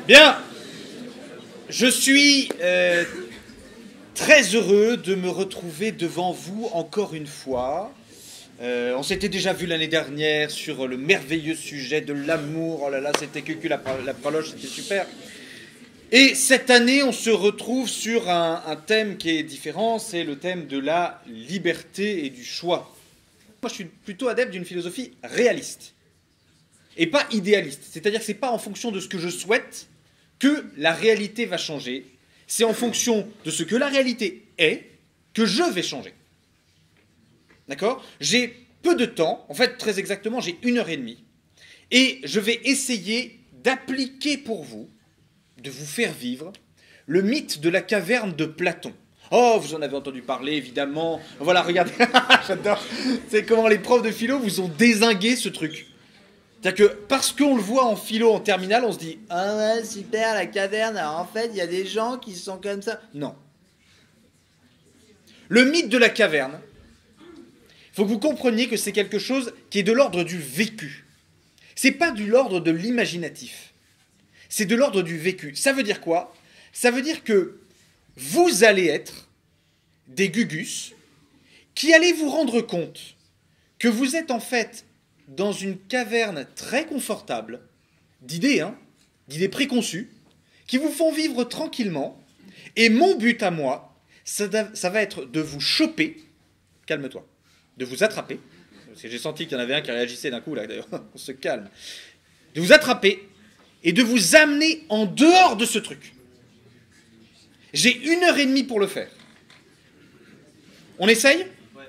Bien, je suis très heureux de me retrouver devant vous encore une fois. On s'était déjà vu l'année dernière sur le merveilleux sujet de l'amour. Oh là là, c'était cucu la prologe, c'était super. Et cette année, on se retrouve sur un thème qui est différent, c'est le thème de la liberté et du choix. Moi, je suis plutôt adepte d'une philosophie réaliste et pas idéaliste. C'est-à-dire que c'est pas en fonction de ce que je souhaite que la réalité va changer. C'est en fonction de ce que la réalité est que je vais changer. D'accord ? J'ai peu de temps, en fait très exactement j'ai 1h30, et je vais essayer d'appliquer pour vous, de vous faire vivre, le mythe de la caverne de Platon. Oh, vous en avez entendu parler, évidemment. Voilà, regardez, j'adore. C'est comment les profs de philo vous ont dézingué ce truc. C'est-à-dire que parce qu'on le voit en philo en terminale, on se dit « Ah ouais, super, la caverne, alors en fait, il y a des gens qui sont comme ça. » Non. Le mythe de la caverne, il faut que vous compreniez que c'est quelque chose qui est de l'ordre du vécu. C'est pas de l'ordre de l'imaginatif. C'est de l'ordre du vécu. Ça veut dire quoi ? Ça veut dire que vous allez être des gugus qui allez vous rendre compte que vous êtes en fait dans une caverne très confortable, d'idées, d'idées préconçues, qui vous font vivre tranquillement. Et mon but à moi, ça va être de vous choper, calme-toi, de vous attraper, parce que j'ai senti qu'il y en avait un qui réagissait d'un coup, là d'ailleurs, on se calme, de vous attraper et de vous amener en dehors de ce truc. J'ai 1h30 pour le faire. On essaye ? Ouais.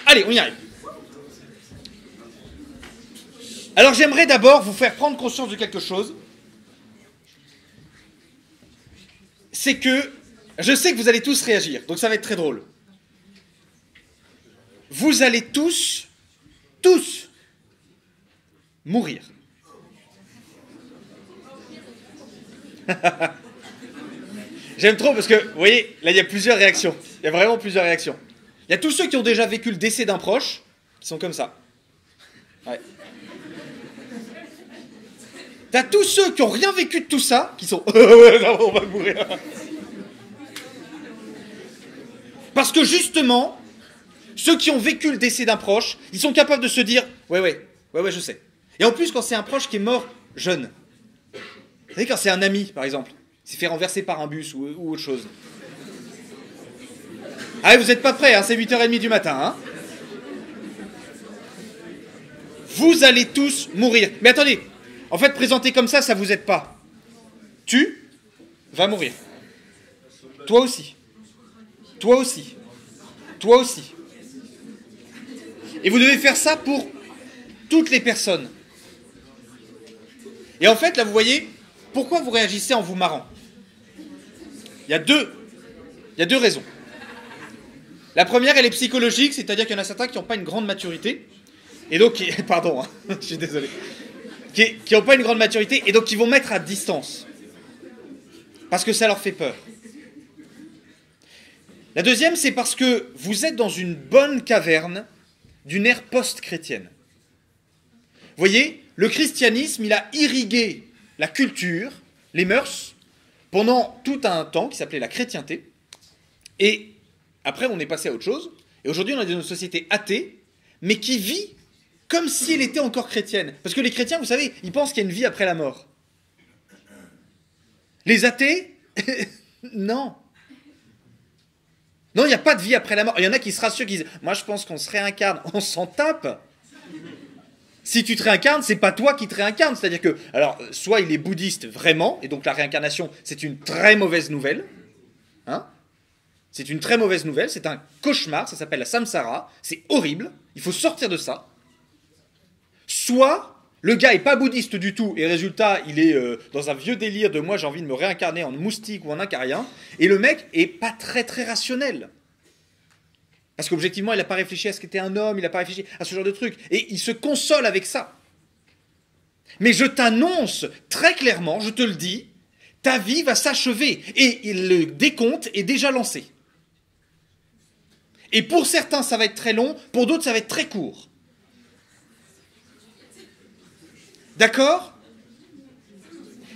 Allez, on y arrive. Alors j'aimerais d'abord vous faire prendre conscience de quelque chose. C'est que, je sais que vous allez tous réagir, donc ça va être très drôle. Vous allez tous mourir. J'aime trop parce que, vous voyez, là il y a plusieurs réactions. Il y a vraiment plusieurs réactions. Il y a tous ceux qui ont déjà vécu le décès d'un proche, qui sont comme ça. Ouais. T'as tous ceux qui n'ont rien vécu de tout ça, qui sont on va mourir. Parce que justement, ceux qui ont vécu le décès d'un proche, ils sont capables de se dire ouais, je sais. Et en plus, quand c'est un proche qui est mort jeune, vous savez, quand c'est un ami, par exemple, il s'est fait renverser par un bus ou autre chose. Ah, vous n'êtes pas prêts, c'est 8h30 du matin. Vous allez tous mourir. Mais attendez, en fait, présenté comme ça vous aide pas. Tu vas mourir. Toi aussi. Toi aussi. Toi aussi. Et vous devez faire ça pour toutes les personnes. Et en fait, là, vous voyez, pourquoi vous réagissez en vous marrant ? Il y a deux raisons. La première, elle est psychologique, c'est-à-dire qu'il y en a certains qui n'ont pas une grande maturité. Et donc, pardon, je suis désolé. Qui n'ont pas une grande maturité et donc qui vont mettre à distance. Parce que ça leur fait peur. La deuxième, c'est parce que vous êtes dans une bonne caverne d'une ère post-chrétienne. Vous voyez, le christianisme, il a irrigué la culture, les mœurs, pendant tout un temps qui s'appelait la chrétienté. Et après, on est passé à autre chose. Et aujourd'hui, on est dans une société athée, mais qui vit comme si elle était encore chrétienne. Parce que les chrétiens, vous savez, ils pensent qu'il y a une vie après la mort. Les athées, non. Non, il n'y a pas de vie après la mort. Il y en a qui se rassurent, qui disent « Moi, je pense qu'on se réincarne. » On s'en tape. Si tu te réincarnes, c'est pas toi qui te réincarnes. C'est-à-dire que, alors, soit il est bouddhiste vraiment, et donc la réincarnation, c'est une très mauvaise nouvelle. C'est une très mauvaise nouvelle, c'est un cauchemar, ça s'appelle la samsara, c'est horrible, il faut sortir de ça. Soit le gars est pas bouddhiste du tout, et résultat, il est dans un vieux délire de moi j'ai envie de me réincarner en moustique ou en acarien, et le mec est pas très très rationnel. Parce qu'objectivement, il n'a pas réfléchi à ce qu'était un homme, il n'a pas réfléchi à ce genre de truc, et il se console avec ça. Mais je t'annonce très clairement, je te le dis, ta vie va s'achever, et le décompte est déjà lancé. Et pour certains, ça va être très long, pour d'autres, ça va être très court. D'accord ?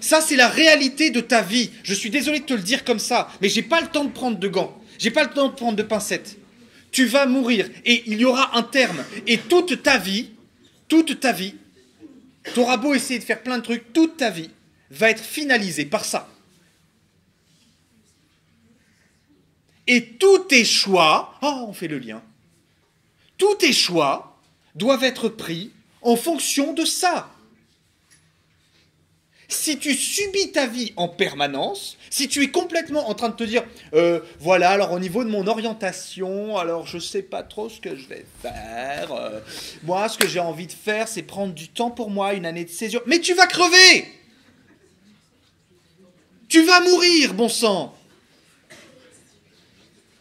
Ça, c'est la réalité de ta vie. Je suis désolé de te le dire comme ça, mais j'ai pas le temps de prendre de gants. J'ai pas le temps de prendre de pincettes. Tu vas mourir et il y aura un terme. Et toute ta vie, t'auras beau essayer de faire plein de trucs, toute ta vie va être finalisée par ça. Et tous tes choix, on fait le lien, tous tes choix doivent être pris en fonction de ça. Si tu subis ta vie en permanence, si tu es complètement en train de te dire voilà, alors au niveau de mon orientation, alors je sais pas trop ce que je vais faire. Moi, ce que j'ai envie de faire, c'est prendre du temps pour moi, une année de césure. Mais tu vas crever! Tu vas mourir, bon sang!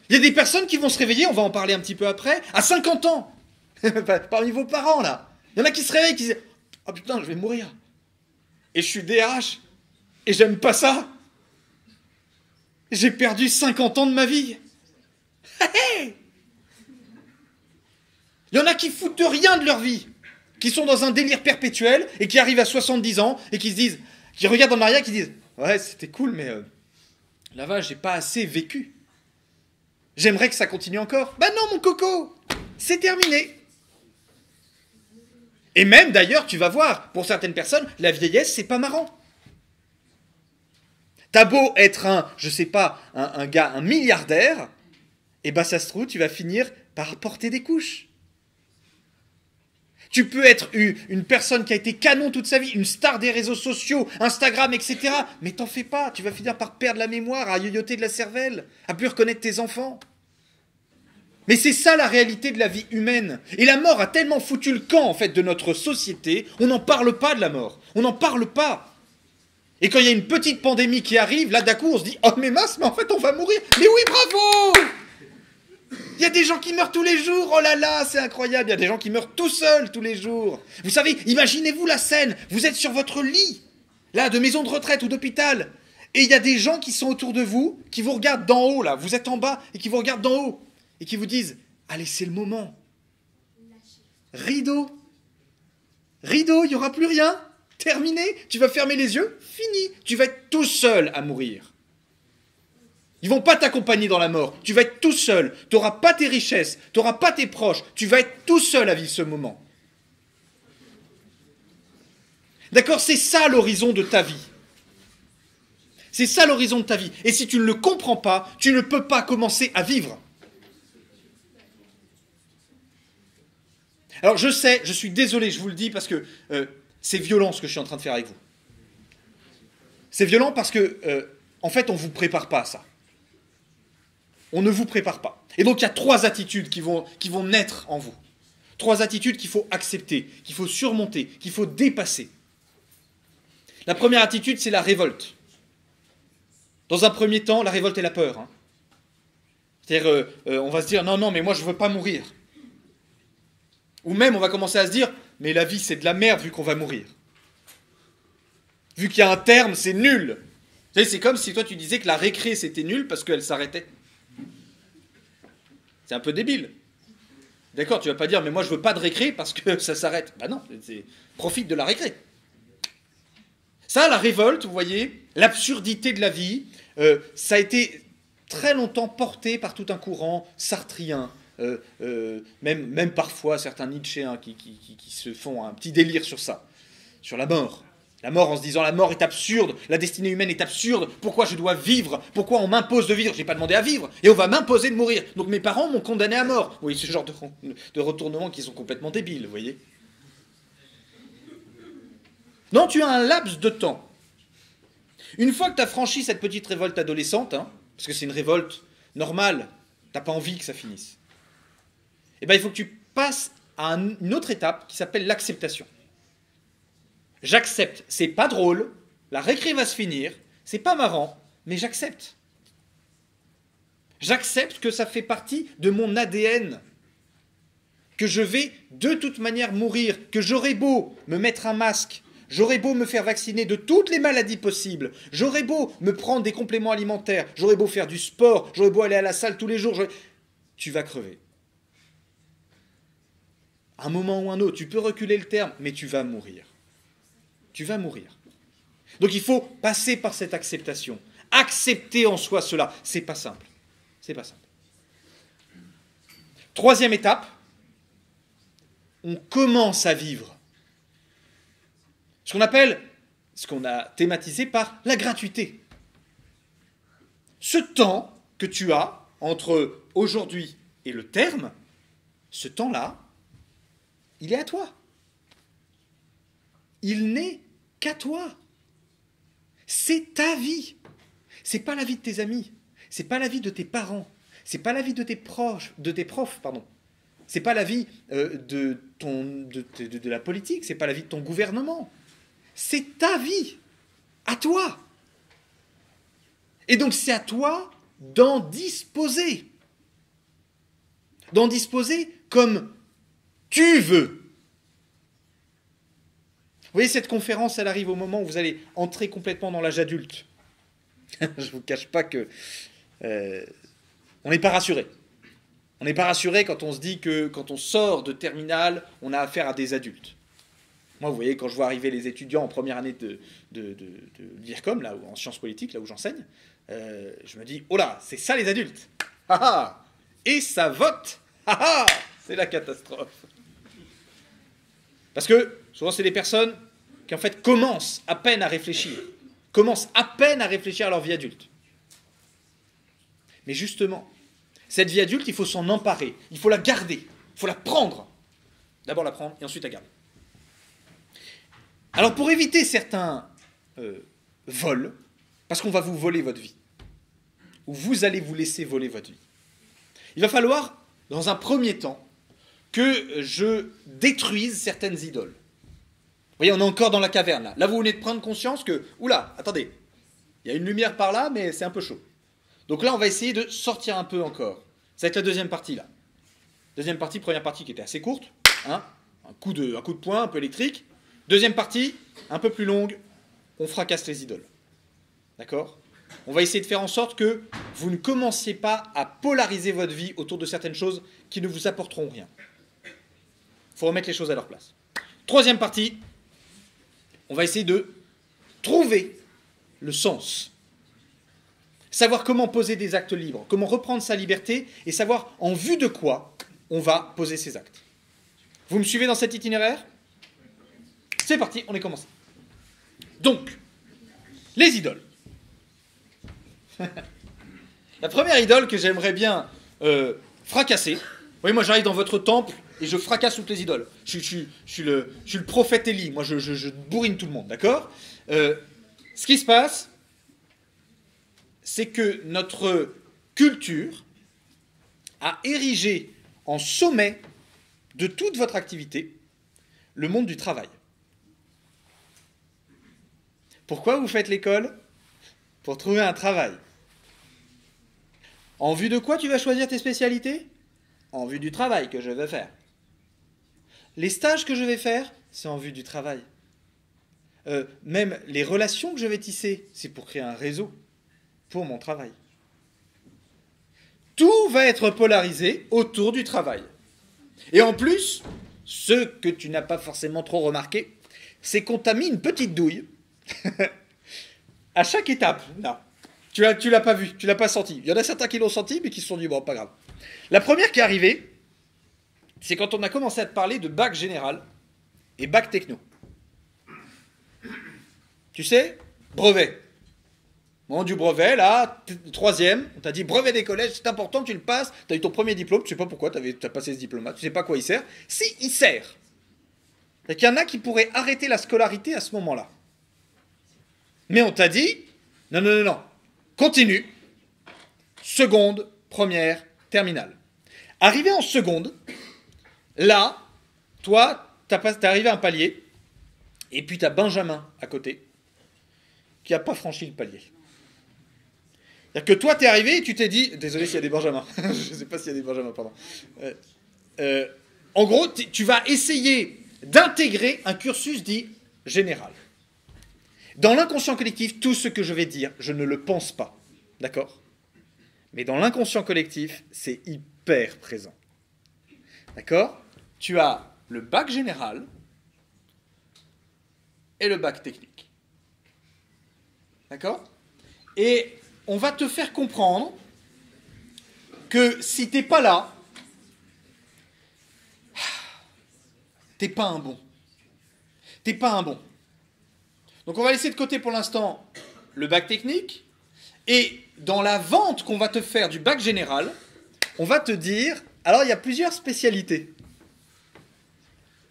Il y a des personnes qui vont se réveiller, on va en parler un petit peu après, à 50 ans. Parmi vos parents, là. Il y en a qui se réveillent, qui disent « Oh putain, je vais mourir. Et je suis DRH. Et j'aime pas ça. J'ai perdu 50 ans de ma vie. » Il y en a qui foutent rien de leur vie, qui sont dans un délire perpétuel et qui arrivent à 70 ans et qui se disent, qui regardent en arrière et qui disent « Ouais, c'était cool, mais là-bas, j'ai pas assez vécu. J'aimerais que ça continue encore. » Ben non, mon coco, c'est terminé. Et même, d'ailleurs, tu vas voir, pour certaines personnes, la vieillesse, c'est pas marrant. T'as beau être un gars, un milliardaire, et ben ça se trouve, tu vas finir par porter des couches. Tu peux être une personne qui a été canon toute sa vie, une star des réseaux sociaux, Instagram, etc. Mais t'en fais pas, tu vas finir par perdre la mémoire, à yoyoter de la cervelle, à plus reconnaître tes enfants. Mais c'est ça la réalité de la vie humaine. Et la mort a tellement foutu le camp, en fait, de notre société, on n'en parle pas de la mort. On n'en parle pas. Et quand il y a une petite pandémie qui arrive, là, d'un coup, on se dit « Oh, mais mince, mais en fait, on va mourir !» Mais oui, bravo! Il y a des gens qui meurent tous les jours, oh là là, c'est incroyable. Il y a des gens qui meurent tout seuls tous les jours. Vous savez, imaginez-vous la scène, vous êtes sur votre lit, là, de maison de retraite ou d'hôpital, et il y a des gens qui sont autour de vous, qui vous regardent d'en haut, là, vous êtes en bas, et qui vous regardent d'en haut, et qui vous disent « Allez, c'est le moment. Rideau. Rideau, il n'y aura plus rien. Terminé. Tu vas fermer les yeux. Fini. Tu vas être tout seul à mourir. Ils vont pas t'accompagner dans la mort. Tu vas être tout seul. Tu n'auras pas tes richesses. Tu n'auras pas tes proches. Tu vas être tout seul à vivre ce moment. D'accord? C'est ça l'horizon de ta vie. C'est ça l'horizon de ta vie. Et si tu ne le comprends pas, tu ne peux pas commencer à vivre. Alors je sais, je suis désolé, je vous le dis, parce que c'est violent ce que je suis en train de faire avec vous. C'est violent parce que, en fait, on ne vous prépare pas à ça. On ne vous prépare pas. Et donc il y a 3 attitudes qui vont naître en vous. 3 attitudes qu'il faut accepter, qu'il faut surmonter, qu'il faut dépasser. La première attitude, c'est la révolte. Dans un premier temps, la révolte et la peur. Hein. C'est-à-dire, on va se dire, non, mais moi je ne veux pas mourir. Ou même, on va commencer à se dire, mais la vie, c'est de la merde vu qu'on va mourir. Vu qu'il y a un terme, c'est nul. Vous savez, c'est comme si toi, tu disais que la récré, c'était nul parce qu'elle s'arrêtait. C'est un peu débile. D'accord, tu vas pas dire, mais moi, je veux pas de récré parce que ça s'arrête. Bah non, profite de la récré. Ça, la révolte, vous voyez, l'absurdité de la vie, ça a été très longtemps porté par tout un courant sartrien, même parfois certains Nietzschéens qui se font un petit délire sur ça, sur la mort. La mort en se disant la mort est absurde, la destinée humaine est absurde, pourquoi je dois vivre, pourquoi on m'impose de vivre, j'ai pas demandé à vivre, et on va m'imposer de mourir. Donc mes parents m'ont condamné à mort. Oui, ce genre de retournements qui sont complètement débiles, vous voyez. Non, tu as un laps de temps. Une fois que tu as franchi cette petite révolte adolescente, hein, parce que c'est une révolte normale, t'as pas envie que ça finisse, eh ben, il faut que tu passes à une autre étape qui s'appelle l'acceptation. J'accepte, c'est pas drôle, la récré va se finir, c'est pas marrant, mais j'accepte. J'accepte que ça fait partie de mon ADN, que je vais de toute manière mourir, que j'aurais beau me mettre un masque, j'aurais beau me faire vacciner de toutes les maladies possibles, j'aurais beau me prendre des compléments alimentaires, j'aurais beau faire du sport, j'aurais beau aller à la salle tous les jours, tu vas crever. À un moment ou un autre, tu peux reculer le terme, mais tu vas mourir. Tu vas mourir. Donc il faut passer par cette acceptation. Accepter en soi cela, c'est pas simple. C'est pas simple. Troisième étape, on commence à vivre. Ce qu'on appelle, ce qu'on a thématisé par la gratuité. Ce temps que tu as entre aujourd'hui et le terme, ce temps-là, il est à toi. Il n'est qu'à toi. C'est ta vie. C'est pas la vie de tes amis. C'est pas la vie de tes parents. C'est pas la vie de tes profs, pardon. C'est pas la vie de la politique. C'est pas la vie de ton gouvernement. C'est ta vie. À toi. Et donc c'est à toi d'en disposer. D'en disposer comme tu veux. Vous voyez, cette conférence, elle arrive au moment où vous allez entrer complètement dans l'âge adulte. Je ne vous cache pas que on n'est pas rassuré. On n'est pas rassuré quand on se dit que quand on sort de terminale, on a affaire à des adultes. Moi, vous voyez, quand je vois arriver les étudiants en première année de l'IRCOM, là, en sciences politiques, là où j'enseigne, je me dis, oh là, c'est ça les adultes. Ah ah. Et ça vote. Ah ah. C'est la catastrophe. Parce que souvent, c'est des personnes qui, en fait, commencent à peine à réfléchir. Commencent à peine à réfléchir à leur vie adulte. Mais justement, cette vie adulte, il faut s'en emparer. Il faut la garder. Il faut la prendre. D'abord la prendre et ensuite la garder. Alors, pour éviter certains vols, parce qu'on va vous voler votre vie, ou vous allez vous laisser voler votre vie, il va falloir, dans un premier temps, que je détruise certaines idoles. Vous voyez, on est encore dans la caverne, là. Là, vous venez de prendre conscience que, oula, attendez, il y a une lumière par là, mais c'est un peu chaud. Donc là, on va essayer de sortir un peu encore. Ça va être la deuxième partie, là. Deuxième partie, première partie qui était assez courte, hein, un coup de poing, un peu électrique. Deuxième partie, un peu plus longue, on fracasse les idoles. D'accord ? On va essayer de faire en sorte que vous ne commenciez pas à polariser votre vie autour de certaines choses qui ne vous apporteront rien. Il faut remettre les choses à leur place. Troisième partie, on va essayer de trouver le sens. Savoir comment poser des actes libres, comment reprendre sa liberté et savoir en vue de quoi on va poser ces actes. Vous me suivez dans cet itinéraire ? C'est parti, on est commencé. Donc, les idoles. La première idole que j'aimerais bien fracasser, vous voyez, moi j'arrive dans votre temple et je fracasse toutes les idoles. Je suis le prophète Élie, moi je bourrine tout le monde, d'accord ? Ce qui se passe, c'est que notre culture a érigé en sommet de toute votre activité le monde du travail. Pourquoi vous faites l'école ? Pour trouver un travail. En vue de quoi tu vas choisir tes spécialités ? En vue du travail que je vais faire. Les stages que je vais faire, c'est en vue du travail. Même les relations que je vais tisser, c'est pour créer un réseau pour mon travail. Tout va être polarisé autour du travail. Et en plus, ce que tu n'as pas forcément trop remarqué, c'est qu'on t'a mis une petite douille à chaque étape. Non. Tu l'as pas vu, tu l'as pas senti. Il y en a certains qui l'ont senti, mais qui se sont dit, bon, pas grave. La première qui est arrivée, c'est quand on a commencé à te parler de bac général et bac techno. Tu sais, brevet. Bon, du brevet, là, troisième, on t'a dit brevet des collèges, c'est important, tu le passes, tu as eu ton premier diplôme, tu sais pas pourquoi tu as passé ce diplôme-là, tu sais pas à quoi il sert. Si, il sert. Il y en a qui pourraient arrêter la scolarité à ce moment-là. Mais on t'a dit, non, continue, seconde, première, terminale. Arrivé en seconde, là, toi, t'es arrivé à un palier, et puis t'as Benjamin à côté, qui n'a pas franchi le palier. C'est-à-dire que toi, t'es arrivé et tu t'es dit, désolé s'il y a des Benjamins, je ne sais pas s'il y a des Benjamins, pardon. En gros, tu vas essayer d'intégrer un cursus dit général. Dans l'inconscient collectif, tout ce que je vais dire, je ne le pense pas. D'accord ? Mais dans l'inconscient collectif, c'est hyper présent. D'accord ? Tu as le bac général et le bac technique. D'accord? Et on va te faire comprendre que si t'es pas là, t'es pas un bon. T'es pas un bon. Donc on va laisser de côté pour l'instant le bac technique, et dans la vente qu'on va te faire du bac général, on va te dire, alors il y a plusieurs spécialités.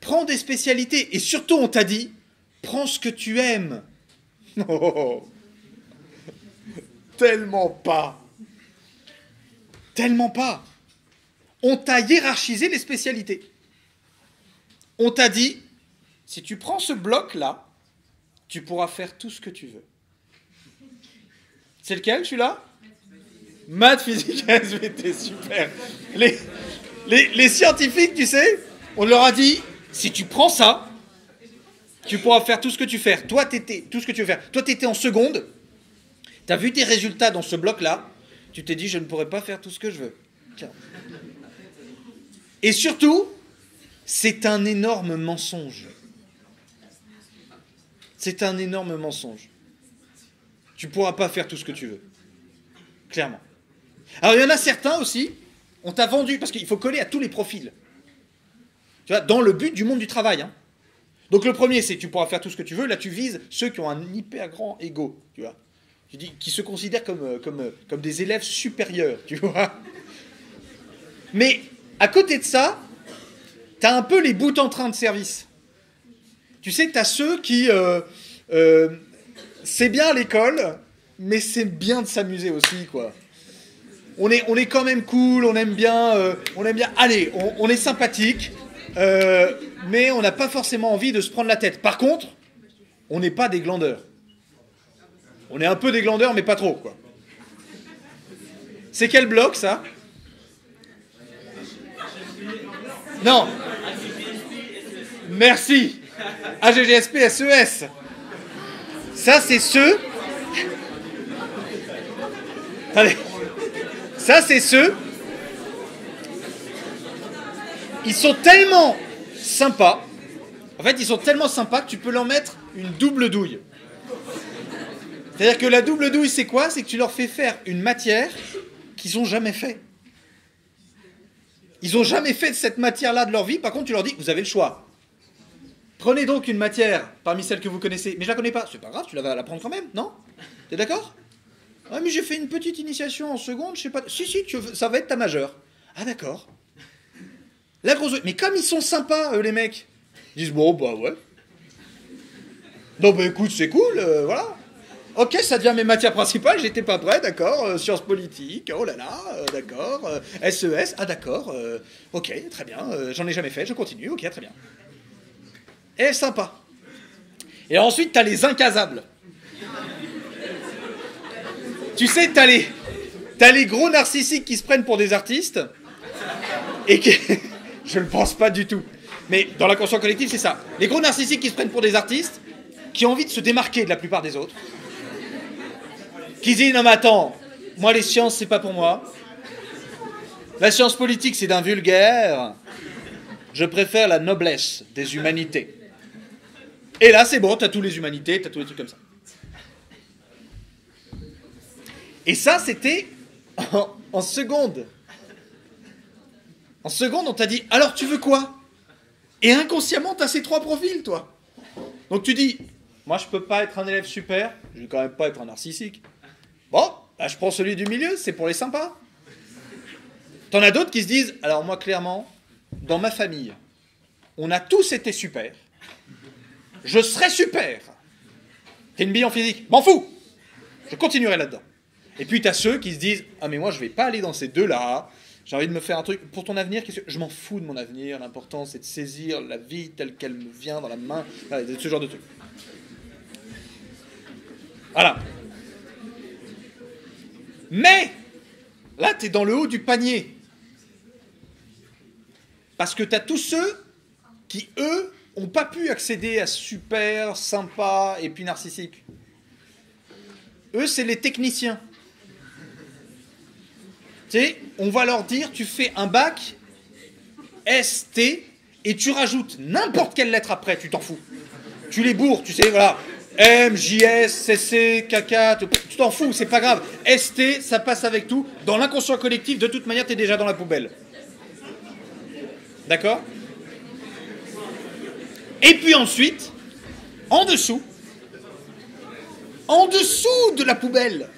Prends des spécialités, et surtout on t'a dit, prends ce que tu aimes. Oh, tellement pas. Tellement pas. On t'a hiérarchisé les spécialités. On t'a dit, si tu prends ce bloc-là, tu pourras faire tout ce que tu veux. C'est lequel, celui-là? Maths, physique, SVT, super. Les scientifiques, tu sais, on leur a dit, si tu prends ça, tu pourras faire tout ce que tu veux faire. Toi, tout ce que tu veux faire. Toi, tu étais en seconde, tu as vu tes résultats dans ce bloc-là, tu t'es dit, je ne pourrais pas faire tout ce que je veux. Tiens. Et surtout, c'est un énorme mensonge. C'est un énorme mensonge. Tu ne pourras pas faire tout ce que tu veux. Clairement. Alors, il y en a certains aussi, on t'a vendu, parce qu'il faut coller à tous les profils. Tu vois, dans le but du monde du travail. Hein. Donc, le premier, c'est que tu pourras faire tout ce que tu veux. Là, tu vises ceux qui ont un hyper grand ego. Tu vois. Tu dis, qui se considèrent comme des élèves supérieurs. Tu vois. Mais, à côté de ça, tu as un peu les bouts en train de service. Tu sais, tu as ceux qui... c'est bien à l'école, mais c'est bien de s'amuser aussi, quoi. On est quand même cool, on aime bien, allez, on est sympathique, mais on n'a pas forcément envie de se prendre la tête. Par contre, on n'est pas des glandeurs. On est un peu des glandeurs, mais pas trop, quoi. C'est quel bloc, ça? Non. Merci. AGGSP, SES. Ça, c'est ceux... Allez. Ça, c'est ceux... Ils sont tellement sympas. En fait, ils sont tellement sympas que tu peux leur mettre une double douille. C'est-à-dire que la double douille, c'est quoi? C'est que tu leur fais faire une matière qu'ils n'ont jamais fait. Ils n'ont jamais fait de cette matière-là de leur vie. Par contre, tu leur dis, vous avez le choix. Prenez donc une matière parmi celles que vous connaissez. Mais je la connais pas. C'est pas grave, tu vas la prendre quand même, non? T'es d'accord? Ah, mais j'ai fait une petite initiation en seconde, je sais pas... Si, ça va être ta majeure. Ah, d'accord. La grosse... Mais comme ils sont sympas, les mecs, ils disent, bon, bah ouais. Non, bah écoute, c'est cool, voilà. Ok, ça devient mes matières principales, j'étais pas prêt, d'accord. Sciences politiques, oh là là, d'accord. SES, ah d'accord. Ok, très bien, j'en ai jamais fait, je continue, ok, très bien. Et sympa. Et ensuite, t'as les incasables. Tu sais, t'as les gros narcissiques qui se prennent pour des artistes et qui... Je ne pense pas du tout. Mais dans la conscience collective, c'est ça. Les gros narcissiques qui se prennent pour des artistes, qui ont envie de se démarquer de la plupart des autres, qui disent, non mais attends, moi les sciences, c'est pas pour moi. La science politique, c'est d'un vulgaire. Je préfère la noblesse des humanités. Et là, c'est bon, t'as tous les humanités, t'as tous les trucs comme ça. Et ça, c'était en seconde. En seconde, on t'a dit, alors tu veux quoi? Et inconsciemment, t'as ces trois profils, toi. Donc tu dis, moi je peux pas être un élève super, je vais quand même pas être un narcissique. Bon, là je prends celui du milieu, c'est pour les sympas. T'en as d'autres qui se disent, alors moi clairement, dans ma famille, on a tous été super. Je serai super. T'es une bille en physique, m'en fous. Je continuerai là-dedans. Et puis t'as ceux qui se disent, ah mais moi je vais pas aller dans ces deux-là. J'ai envie de me faire un truc pour ton avenir. Je m'en fous de mon avenir. L'important, c'est de saisir la vie telle qu'elle me vient dans la main. Voilà, ce genre de truc. Voilà. Mais, là, tu es dans le haut du panier. Parce que tu as tous ceux qui, eux, n'ont pas pu accéder à super, sympa et puis narcissique. Eux, c'est les techniciens. Tu sais, on va leur dire, tu fais un bac ST et tu rajoutes n'importe quelle lettre après, tu t'en fous. Tu les bourres, tu sais, voilà. M, JS, CC, caca, tu t'en fous, c'est pas grave. ST, ça passe avec tout. Dans l'inconscient collectif, de toute manière, t'es déjà dans la poubelle. D'accord? Et puis ensuite, en dessous de la poubelle,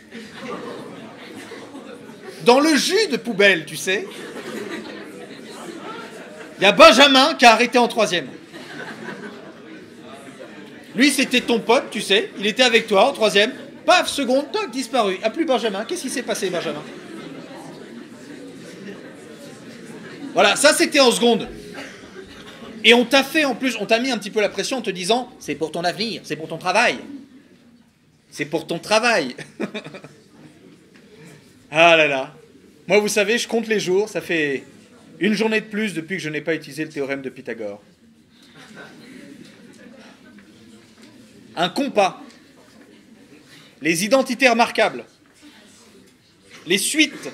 dans le jus de poubelle, tu sais, il y a Benjamin qui a arrêté en 3e. Lui, c'était ton pote, tu sais, il était avec toi en 3e. Paf, seconde, toc, disparu. Ah, plus Benjamin. Qu'est-ce qui s'est passé, Benjamin? Voilà, ça c'était en seconde. Et on t'a fait en plus, on t'a mis un petit peu la pression en te disant, c'est pour ton avenir, c'est pour ton travail. C'est pour ton travail. Ah là là. Moi, vous savez, je compte les jours, ça fait une journée de plus depuis que je n'ai pas utilisé le théorème de Pythagore. Un compas. Les identités remarquables. Les suites.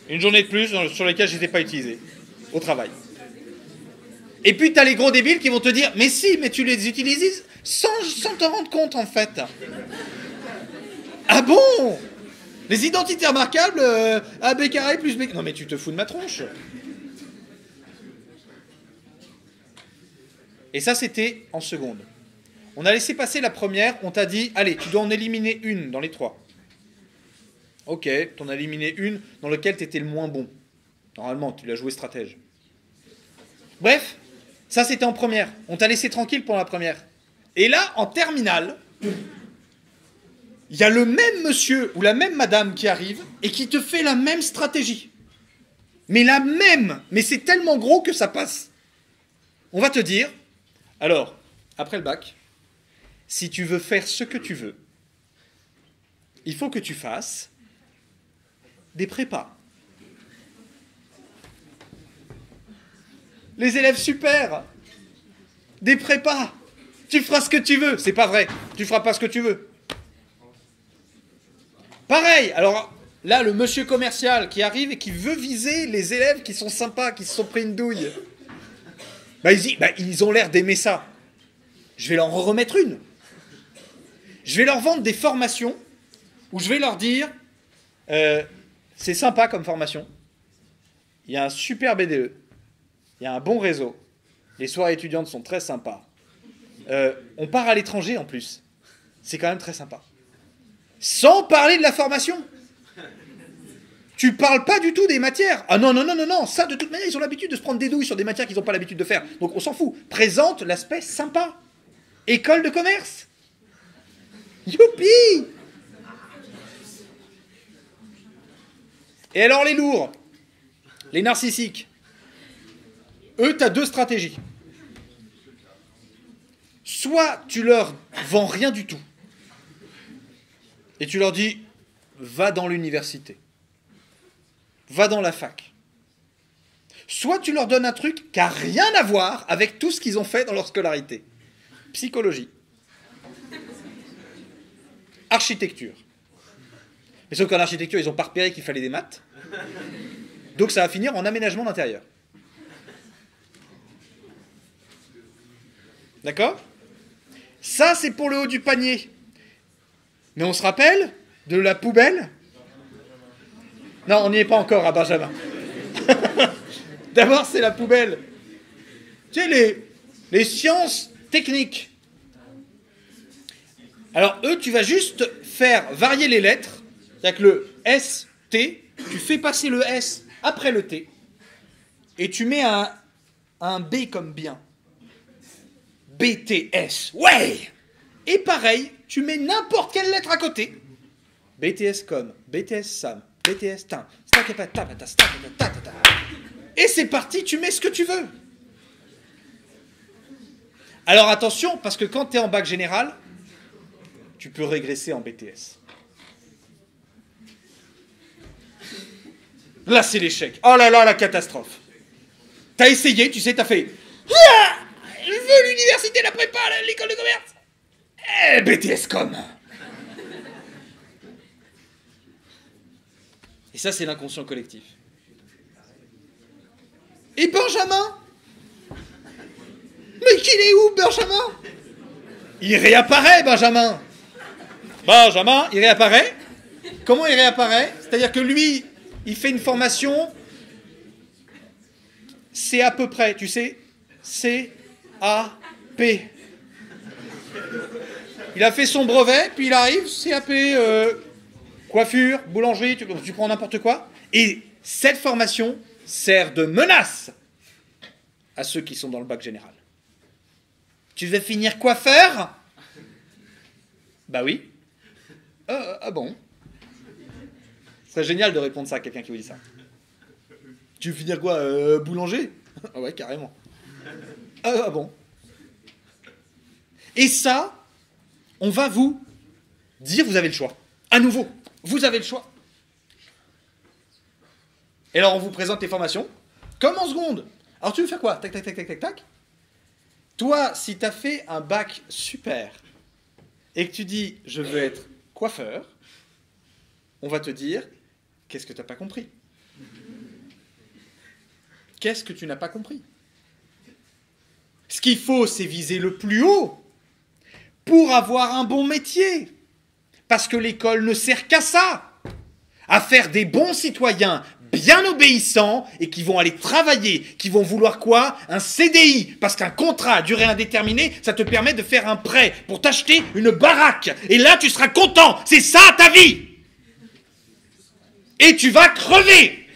Une journée de plus sur lesquelles je n'étais pas utilisé. Au travail. Et puis, tu as les gros débiles qui vont te dire, mais si, mais tu les utilises sans t'en rendre compte, en fait. Ah bon? Les identités remarquables, AB carré plus B... Non, mais tu te fous de ma tronche. Et ça, c'était en seconde. On a laissé passer la première, on t'a dit, allez, tu dois en éliminer une dans les 3. Ok, tu en as éliminé une dans laquelle tu étais le moins bon. Normalement, tu l'as joué stratège. Bref, ça c'était en première. On t'a laissé tranquille pour la première. Et là, en terminale, il y a le même monsieur ou la même madame qui arrive et qui te fait la même stratégie. Mais la même, mais c'est tellement gros que ça passe. On va te dire, alors, après le bac, si tu veux faire ce que tu veux, il faut que tu fasses des prépas. Les élèves super, des prépas. Tu feras ce que tu veux. C'est pas vrai. Tu feras pas ce que tu veux. Pareil. Alors là, le monsieur commercial qui arrive et qui veut viser les élèves qui sont sympas, qui se sont pris une douille. Il dit, ils ont l'air d'aimer ça. Je vais leur en remettre une. Je vais leur vendre des formations où je vais leur dire, c'est sympa comme formation. Il y a un super BDE. Il y a un bon réseau. Les soirées étudiantes sont très sympas. On part à l'étranger en plus. C'est quand même très sympa. Sans parler de la formation. Tu parles pas du tout des matières. Ah non. Ça, de toute manière, ils ont l'habitude de se prendre des douilles sur des matières qu'ils n'ont pas l'habitude de faire. Donc on s'en fout. Présente l'aspect sympa. École de commerce. Youpi! Et alors les lourds, les narcissiques, eux, tu as 2 stratégies. Soit tu leur vends rien du tout, et tu leur dis, va dans l'université, va dans la fac. Soit tu leur donnes un truc qui n'a rien à voir avec tout ce qu'ils ont fait dans leur scolarité. Psychologie. Architecture. Mais sauf qu'en architecture, ils n'ont pas repéré qu'il fallait des maths. Donc ça va finir en aménagement d'intérieur. D'accord? Ça, c'est pour le haut du panier. Mais on se rappelle de la poubelle? Non, on n'y est pas encore à Benjamin. D'abord, c'est la poubelle. Tu sais, les sciences techniques. Alors, eux, tu vas juste faire varier les lettres. C'est-à-dire que le S, T, tu fais passer le S après le T. Et tu mets un B comme bien. BTS. Ouais! Et pareil, tu mets n'importe quelle lettre à côté. BTS com, BTS sam, BTS tin. Et c'est parti, tu mets ce que tu veux. Alors attention, parce que quand tu es en bac général, tu peux régresser en BTS. Là, c'est l'échec. Oh là là, la catastrophe. T'as essayé, tu sais, t'as fait... Ah, je veux l'université, la prépa, l'école de commerce. BTS com. Et ça, c'est l'inconscient collectif. Et Benjamin? Mais qu'il est où, Benjamin? Il réapparaît, Benjamin. Benjamin, il réapparaît. Comment il réapparaît? C'est-à-dire que lui, il fait une formation, c'est à peu près, tu sais, C-A-P. Il a fait son brevet, puis il arrive, CAP, coiffure, boulangerie, tu prends n'importe quoi. Et cette formation sert de menace à ceux qui sont dans le bac général. Tu veux finir coiffeur? Bah oui. Ah bon. C'est génial de répondre ça à quelqu'un qui vous dit ça. Tu veux finir quoi, boulanger? Ah ouais, carrément. Ah bon. Et ça, on va vous dire, vous avez le choix. À nouveau, vous avez le choix. Et alors, on vous présente les formations, comme en seconde. Alors, tu veux faire quoi? Tac, tac, tac, tac, tac, tac. Toi, si tu as fait un bac super et que tu dis, je veux être coiffeur, on va te dire, qu'est-ce que tu n'as pas compris? Qu'est-ce que tu n'as pas compris? Ce qu'il faut, c'est viser le plus haut pour avoir un bon métier. Parce que l'école ne sert qu'à ça, à faire des bons citoyens bien obéissants et qui vont aller travailler, qui vont vouloir quoi? Un CDI, parce qu'un contrat à durée indéterminée, ça te permet de faire un prêt pour t'acheter une baraque. Et là, tu seras content. C'est ça ta vie. Et tu vas crever.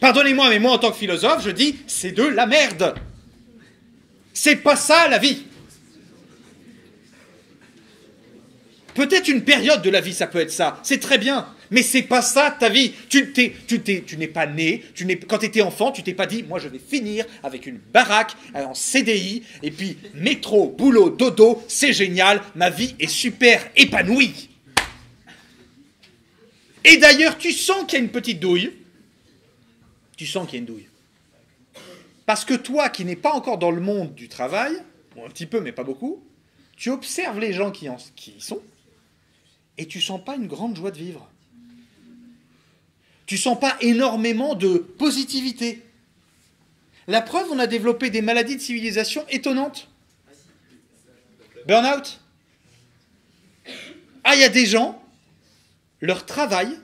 Pardonnez-moi, mais moi, en tant que philosophe, je dis, c'est de la merde. C'est pas ça, la vie. Peut-être une période de la vie, ça peut être ça. C'est très bien. Mais c'est pas ça, ta vie. Tu n'es pas né. Quand tu étais enfant, tu t'es pas dit, moi, je vais finir avec une baraque en CDI, et puis métro, boulot, dodo, c'est génial, ma vie est super épanouie. Et d'ailleurs, tu sens qu'il y a une petite douille. Tu sens qu'il y a une douille. Parce que toi, qui n'es pas encore dans le monde du travail, bon, un petit peu, mais pas beaucoup, tu observes les gens qui y sont, et tu sens pas une grande joie de vivre. Tu sens pas énormément de positivité. La preuve, on a développé des maladies de civilisation étonnantes. Burn-out. Ah, il y a des gens, leur travail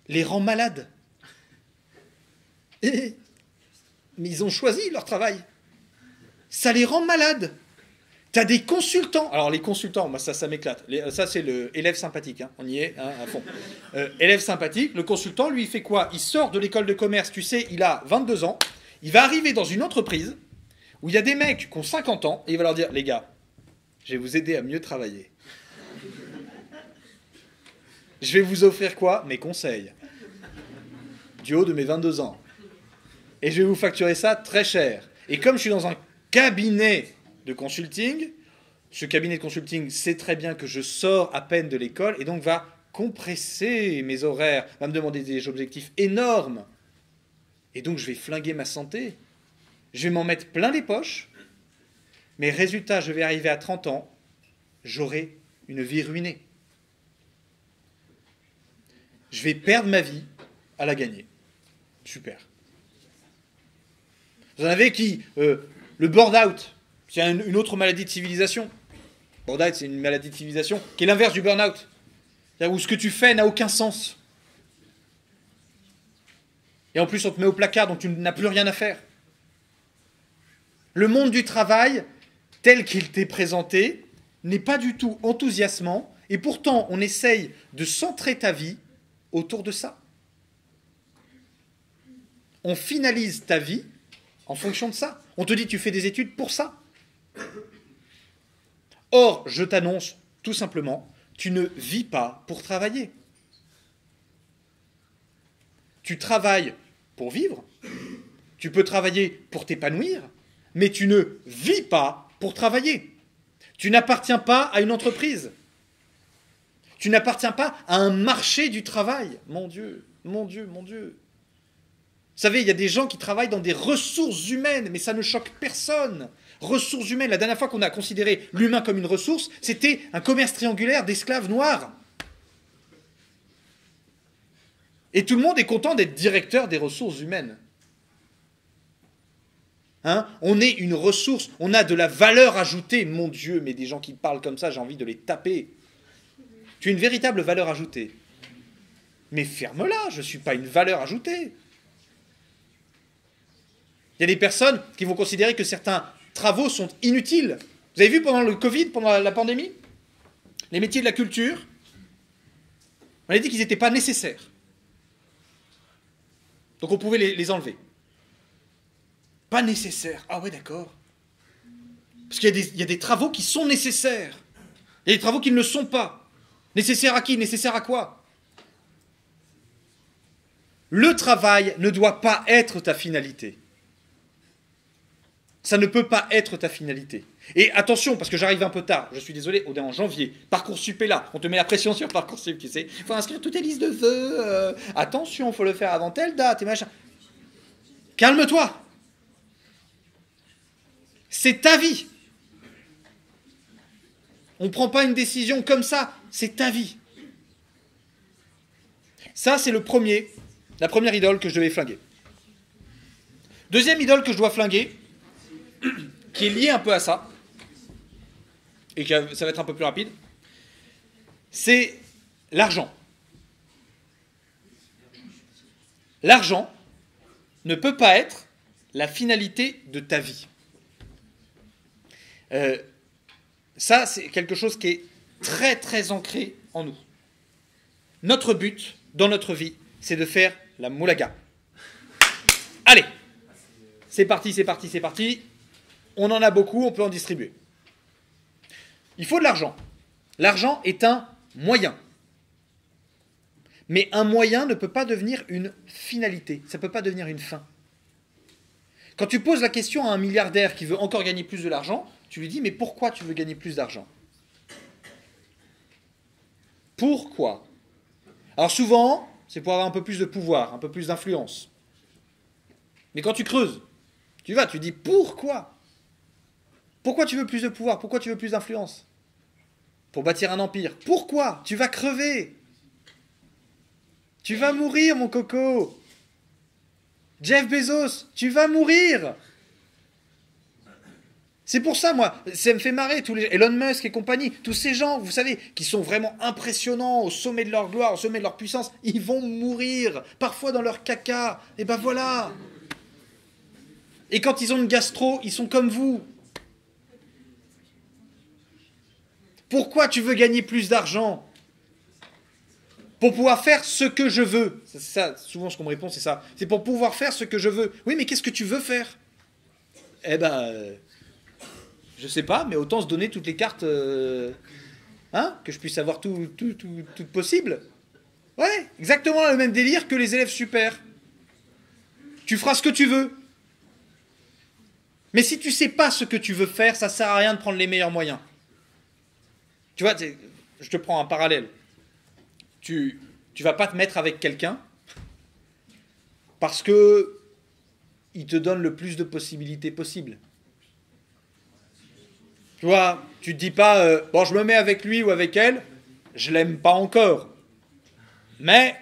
les rend malades. Mais ils ont choisi leur travail. Ça les rend malades. Tu as des consultants. Alors les consultants, moi ça m'éclate. Ça c'est le élève sympathique, hein. On y est hein, à fond. Élève sympathique, le consultant, lui, il fait quoi? Il sort de l'école de commerce, tu sais, il a 22 ans. Il va arriver dans une entreprise où il y a des mecs qui ont 50 ans et il va leur dire, les gars, je vais vous aider à mieux travailler. Je vais vous offrir quoi? Mes conseils. Du haut de mes 22 ans. Et je vais vous facturer ça très cher. Et comme je suis dans un cabinet de consulting, ce cabinet de consulting sait très bien que je sors à peine de l'école et donc va compresser mes horaires, va me demander des objectifs énormes. Et donc je vais flinguer ma santé. Je vais m'en mettre plein les poches. Mais résultat, je vais arriver à 30 ans, j'aurai une vie ruinée. Je vais perdre ma vie à la gagner. Super. Vous en avez qui le burn-out, c'est une autre maladie de civilisation. Burn-out, c'est une maladie de civilisation qui est l'inverse du burn-out. C'est-à-dire où ce que tu fais n'a aucun sens. Et en plus, on te met au placard, donc tu n'as plus rien à faire. Le monde du travail, tel qu'il t'est présenté, n'est pas du tout enthousiasmant, et pourtant, on essaye de centrer ta vie autour de ça. On finalise ta vie en fonction de ça. On te dit, tu fais des études pour ça. Or, je t'annonce tout simplement, tu ne vis pas pour travailler. Tu travailles pour vivre, tu peux travailler pour t'épanouir, mais tu ne vis pas pour travailler. Tu n'appartiens pas à une entreprise. Tu n'appartiens pas à un marché du travail. Mon Dieu, mon Dieu, mon Dieu. Vous savez, il y a des gens qui travaillent dans des ressources humaines, mais ça ne choque personne. Ressources humaines, la dernière fois qu'on a considéré l'humain comme une ressource, c'était un commerce triangulaire d'esclaves noirs. Et tout le monde est content d'être directeur des ressources humaines. Hein, on est une ressource, on a de la valeur ajoutée. Mon Dieu, mais des gens qui parlent comme ça, j'ai envie de les taper. Tu es une véritable valeur ajoutée. Mais ferme-la, je ne suis pas une valeur ajoutée. Il y a des personnes qui vont considérer que certains travaux sont inutiles. Vous avez vu pendant le Covid, pendant la pandémie, les métiers de la culture, on a dit qu'ils n'étaient pas nécessaires. Donc on pouvait les enlever. Pas nécessaires. Ah ouais, d'accord. Parce qu'il y a des travaux qui sont nécessaires. Il y a des travaux qui ne le sont pas. Nécessaires à qui? Nécessaires à quoi? Le travail ne doit pas être ta finalité. Ça ne peut pas être ta finalité. Et attention, parce que j'arrive un peu tard, je suis désolé, on est en janvier, Parcoursup est là, on te met la pression sur Parcoursup, tu sais, il faut inscrire toutes tes listes de vœux, attention, il faut le faire avant telle date, et machin. Calme-toi. C'est ta vie. On ne prend pas une décision comme ça, c'est ta vie. Ça, c'est la première idole que je devais flinguer. Deuxième idole que je dois flinguer, qui est liée un peu à ça, et que ça va être un peu plus rapide, c'est l'argent. L'argent ne peut pas être la finalité de ta vie. Ça, c'est quelque chose qui est très, très ancré en nous. Notre but, dans notre vie, c'est de faire la moulaga. Allez, c'est parti, c'est parti, c'est parti. On en a beaucoup, on peut en distribuer. Il faut de l'argent. L'argent est un moyen. Mais un moyen ne peut pas devenir une finalité. Ça ne peut pas devenir une fin. Quand tu poses la question à un milliardaire qui veut encore gagner plus de l'argent, tu lui dis, mais pourquoi tu veux gagner plus d'argent? Pourquoi? Alors souvent, c'est pour avoir un peu plus de pouvoir, un peu plus d'influence. Mais quand tu creuses, tu dis, pourquoi? Pourquoi tu veux plus de pouvoir? Pourquoi tu veux plus d'influence? Pour bâtir un empire. Pourquoi? Tu vas crever. Tu vas mourir, mon coco. Jeff Bezos, tu vas mourir. C'est pour ça, moi, ça me fait marrer, tous les Elon Musk et compagnie, tous ces gens, vous savez, qui sont vraiment impressionnants, au sommet de leur gloire, au sommet de leur puissance, ils vont mourir, parfois dans leur caca. Et ben voilà. Et quand ils ont une gastro, ils sont comme vous. Pourquoi tu veux gagner plus d'argent? Pour pouvoir faire ce que je veux. C'est ça, souvent ce qu'on me répond, c'est ça. C'est pour pouvoir faire ce que je veux. Oui, mais qu'est-ce que tu veux faire? Eh ben, je sais pas, mais autant se donner toutes les cartes, que je puisse avoir tout possible. Ouais, exactement le même délire que les élèves super. Tu feras ce que tu veux. Mais si tu sais pas ce que tu veux faire, ça sert à rien de prendre les meilleurs moyens. Tu vois, je te prends un parallèle. Tu vas pas te mettre avec quelqu'un parce que il te donne le plus de possibilités possibles. Tu vois, tu te dis pas, bon, je me mets avec lui ou avec elle, je l'aime pas encore. Mais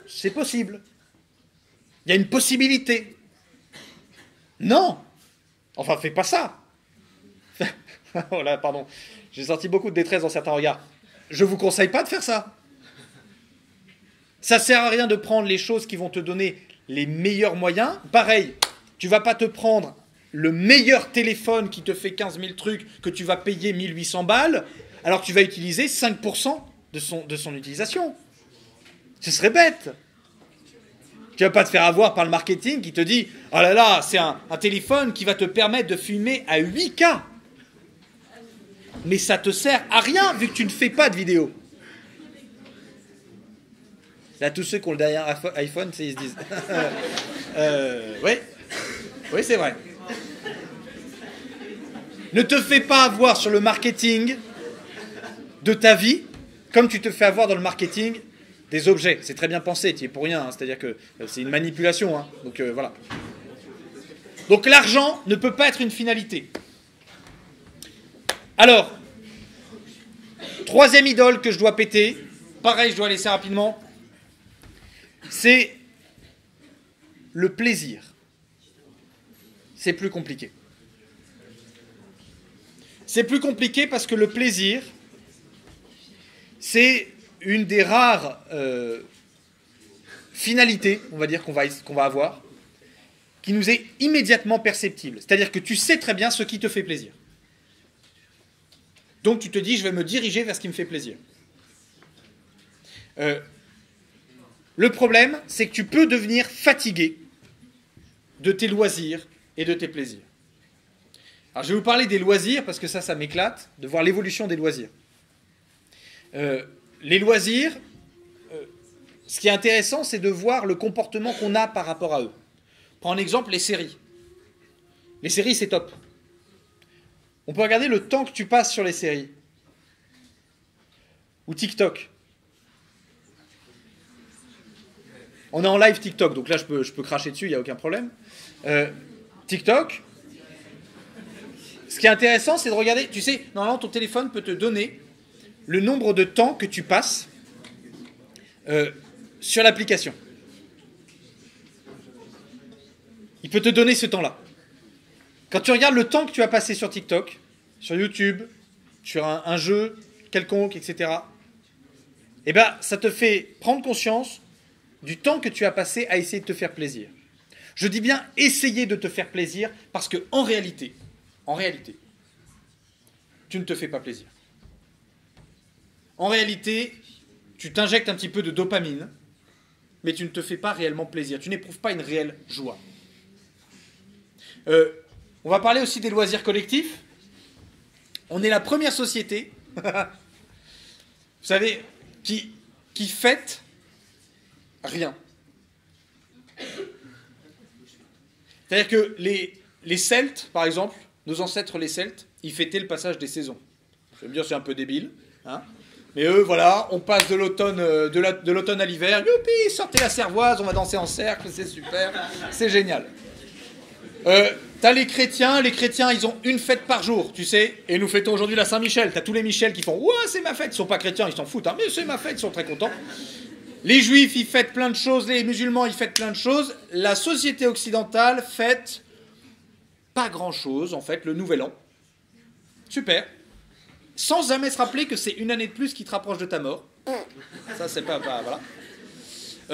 c'est possible. Il y a une possibilité. Non. Enfin, fais pas ça. Oh là, pardon. J'ai senti beaucoup de détresse dans certains regards. Je vous conseille pas de faire ça. Ça sert à rien de prendre les choses qui vont te donner les meilleurs moyens. Pareil, tu vas pas te prendre le meilleur téléphone qui te fait 15 000 trucs que tu vas payer 1800 balles, alors que tu vas utiliser 5% de son utilisation. Ce serait bête. Tu vas pas te faire avoir par le marketing qui te dit « Oh là là, c'est un téléphone qui va te permettre de filmer à 8K. » Mais ça te sert à rien vu que tu ne fais pas de vidéo. Là, tous ceux qui ont le dernier iPhone, ils se disent oui, c'est vrai. Ne te fais pas avoir sur le marketing de ta vie comme tu te fais avoir dans le marketing des objets. C'est très bien pensé, tu y es pour rien. C'est-à-dire que c'est une manipulation. Donc voilà. Donc l'argent ne peut pas être une finalité. Alors, troisième idole que je dois péter, pareil, je dois laisser rapidement, c'est le plaisir. c'est plus compliqué. C'est plus compliqué parce que le plaisir, c'est une des rares finalités, on va dire, qu'on va avoir, qui nous est immédiatement perceptible. C'est-à-dire que tu sais très bien ce qui te fait plaisir. Donc tu te dis, je vais me diriger vers ce qui me fait plaisir. Le problème, c'est que tu peux devenir fatigué de tes loisirs et de tes plaisirs. Alors je vais vous parler des loisirs, parce que ça m'éclate, de voir l'évolution des loisirs. Les loisirs, ce qui est intéressant, c'est de voir le comportement qu'on a par rapport à eux. Prends en exemple les séries. Les séries, c'est top. On peut regarder le temps que tu passes sur les séries. Ou TikTok. On est en live TikTok, donc là je peux cracher dessus, il n'y a aucun problème. TikTok, ce qui est intéressant, c'est de regarder, tu sais, normalement ton téléphone peut te donner le nombre de temps que tu passes sur l'application. Il peut te donner ce temps-là. Quand tu regardes le temps que tu as passé sur TikTok, sur YouTube, sur un jeu quelconque, etc., eh ben, ça te fait prendre conscience du temps que tu as passé à essayer de te faire plaisir. Je dis bien essayer de te faire plaisir, parce que en réalité, tu ne te fais pas plaisir. En réalité, tu t'injectes un petit peu de dopamine, mais tu ne te fais pas réellement plaisir. Tu n'éprouves pas une réelle joie. On va parler aussi des loisirs collectifs. On est la première société, vous savez, qui fête rien. C'est-à-dire que les Celtes, par exemple, nos ancêtres les Celtes, ils fêtaient le passage des saisons. Je vais me dire, c'est un peu débile, hein, mais eux, voilà, on passe de l'automne à l'hiver. Youpi, sortez la cervoise, on va danser en cercle, c'est super, c'est génial. T'as les chrétiens, ils ont une fête par jour, tu sais, et nous fêtons aujourd'hui la Saint-Michel. T'as tous les Michel qui font « Ouah, c'est ma fête !» Ils sont pas chrétiens, ils s'en foutent, hein, mais c'est ma fête, ils sont très contents. Les juifs, ils fêtent plein de choses, les musulmans, ils fêtent plein de choses. La société occidentale fête pas grand-chose, en fait, le Nouvel An. Super. Sans jamais se rappeler que c'est une année de plus qui te rapproche de ta mort. Ça, c'est pas voilà.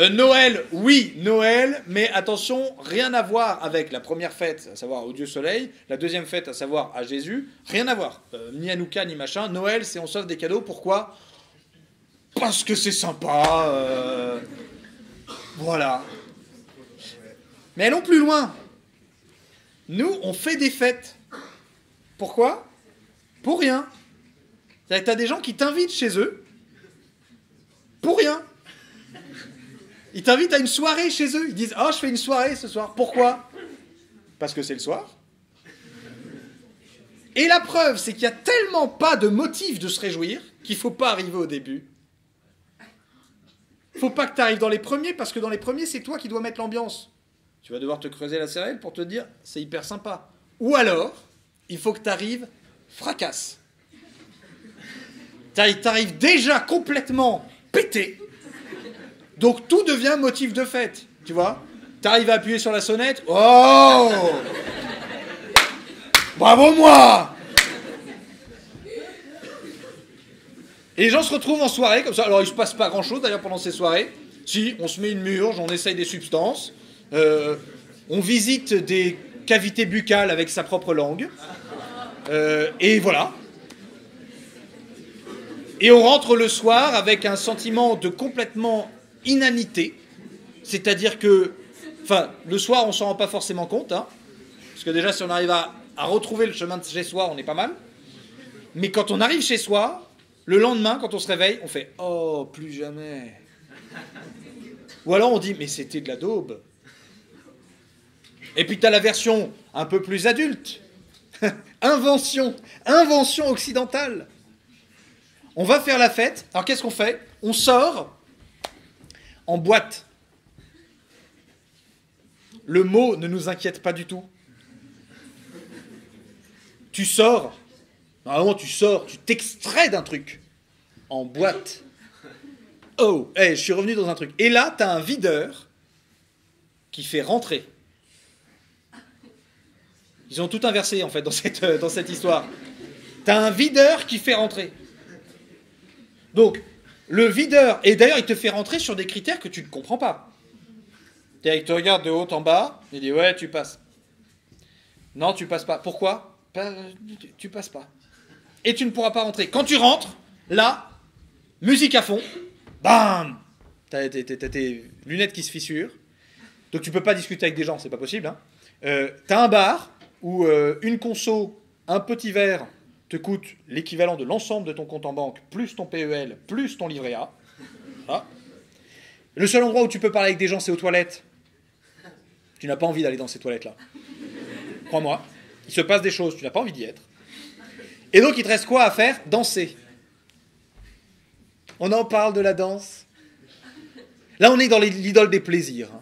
Noël, oui, Noël, mais attention, rien à voir avec la première fête, à savoir au Dieu Soleil, la deuxième fête, à savoir à Jésus, rien à voir. Ni Hanouka, ni machin. Noël, c'est on s'offre des cadeaux, pourquoi ? Parce que c'est sympa. Voilà. Mais allons plus loin. Nous, on fait des fêtes. Pourquoi ? Pour rien. C'est-à-dire que tu as des gens qui t'invitent chez eux pour rien. Ils t'invitent à une soirée chez eux. Ils disent « Ah, je fais une soirée ce soir. » Pourquoi ? Parce que c'est le soir. Et la preuve, c'est qu'il n'y a tellement pas de motif de se réjouir qu'il ne faut pas arriver au début. Il ne faut pas que tu arrives dans les premiers, parce que dans les premiers, c'est toi qui dois mettre l'ambiance. Tu vas devoir te creuser la cervelle pour te dire « C'est hyper sympa. » Ou alors, il faut que tu arrives fracasse. Tu arrives déjà complètement pété. Donc tout devient motif de fête, tu vois. T'arrives à appuyer sur la sonnette, oh, bravo moi. Et les gens se retrouvent en soirée comme ça. Alors il se passe pas grand chose d'ailleurs pendant ces soirées. Si, on se met une murge, on essaye des substances, on visite des cavités buccales avec sa propre langue, et voilà. Et on rentre le soir avec un sentiment de complètement inanité, c'est-à-dire que, enfin, le soir on s'en rend pas forcément compte, hein, parce que déjà si on arrive à retrouver le chemin de chez soi, on est pas mal, mais quand on arrive chez soi, le lendemain, quand on se réveille, on fait « Oh, plus jamais !» Ou alors on dit « Mais c'était de la daube !» Et puis t'as la version un peu plus adulte, invention occidentale. On va faire la fête, alors qu'est-ce qu'on fait ? On sort en boîte. Le mot ne nous inquiète pas du tout. Tu sors, normalement tu sors, tu t'extrais d'un truc. En boîte. Oh, hey, je suis revenu dans un truc. Et là, tu as un videur qui fait rentrer. Ils ont tout inversé, en fait, dans cette histoire. Tu as un videur qui fait rentrer. Donc, le videur, et d'ailleurs, il te fait rentrer sur des critères que tu ne comprends pas. C'est-à-dire, il te regarde de haut en bas, il dit, ouais, tu passes. Non, tu passes pas. Pourquoi? Tu passes pas. Et tu ne pourras pas rentrer. Quand tu rentres, là, musique à fond, bam! T'as tes lunettes qui se fissurent, donc tu peux pas discuter avec des gens, c'est pas possible. Hein. T'as un bar où une conso, un petit verre, te coûte l'équivalent de l'ensemble de ton compte en banque, plus ton PEL, plus ton livret A. Voilà. Le seul endroit où tu peux parler avec des gens, c'est aux toilettes. Tu n'as pas envie d'aller dans ces toilettes-là. Crois-moi, il se passe des choses, tu n'as pas envie d'y être. Et donc, il te reste quoi à faire? Danser. On en parle de la danse. Là, on est dans l'idole des plaisirs. Hein.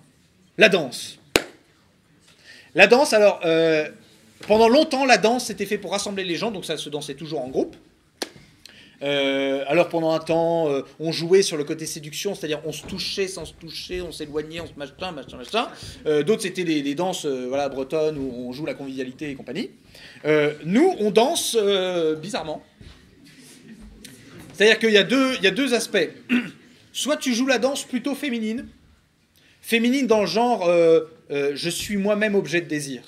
La danse. La danse, alors, pendant longtemps, la danse, c'était fait pour rassembler les gens, donc ça se dansait toujours en groupe. Alors, pendant un temps, on jouait sur le côté séduction, c'est-à-dire on se touchait sans se toucher, on s'éloignait, on se machin. D'autres, c'était des danses voilà, bretonnes, où on joue la convivialité et compagnie. Nous, on danse bizarrement. C'est-à-dire qu'il y a deux aspects. Soit tu joues la danse plutôt féminine dans le genre je suis moi-même objet de désir.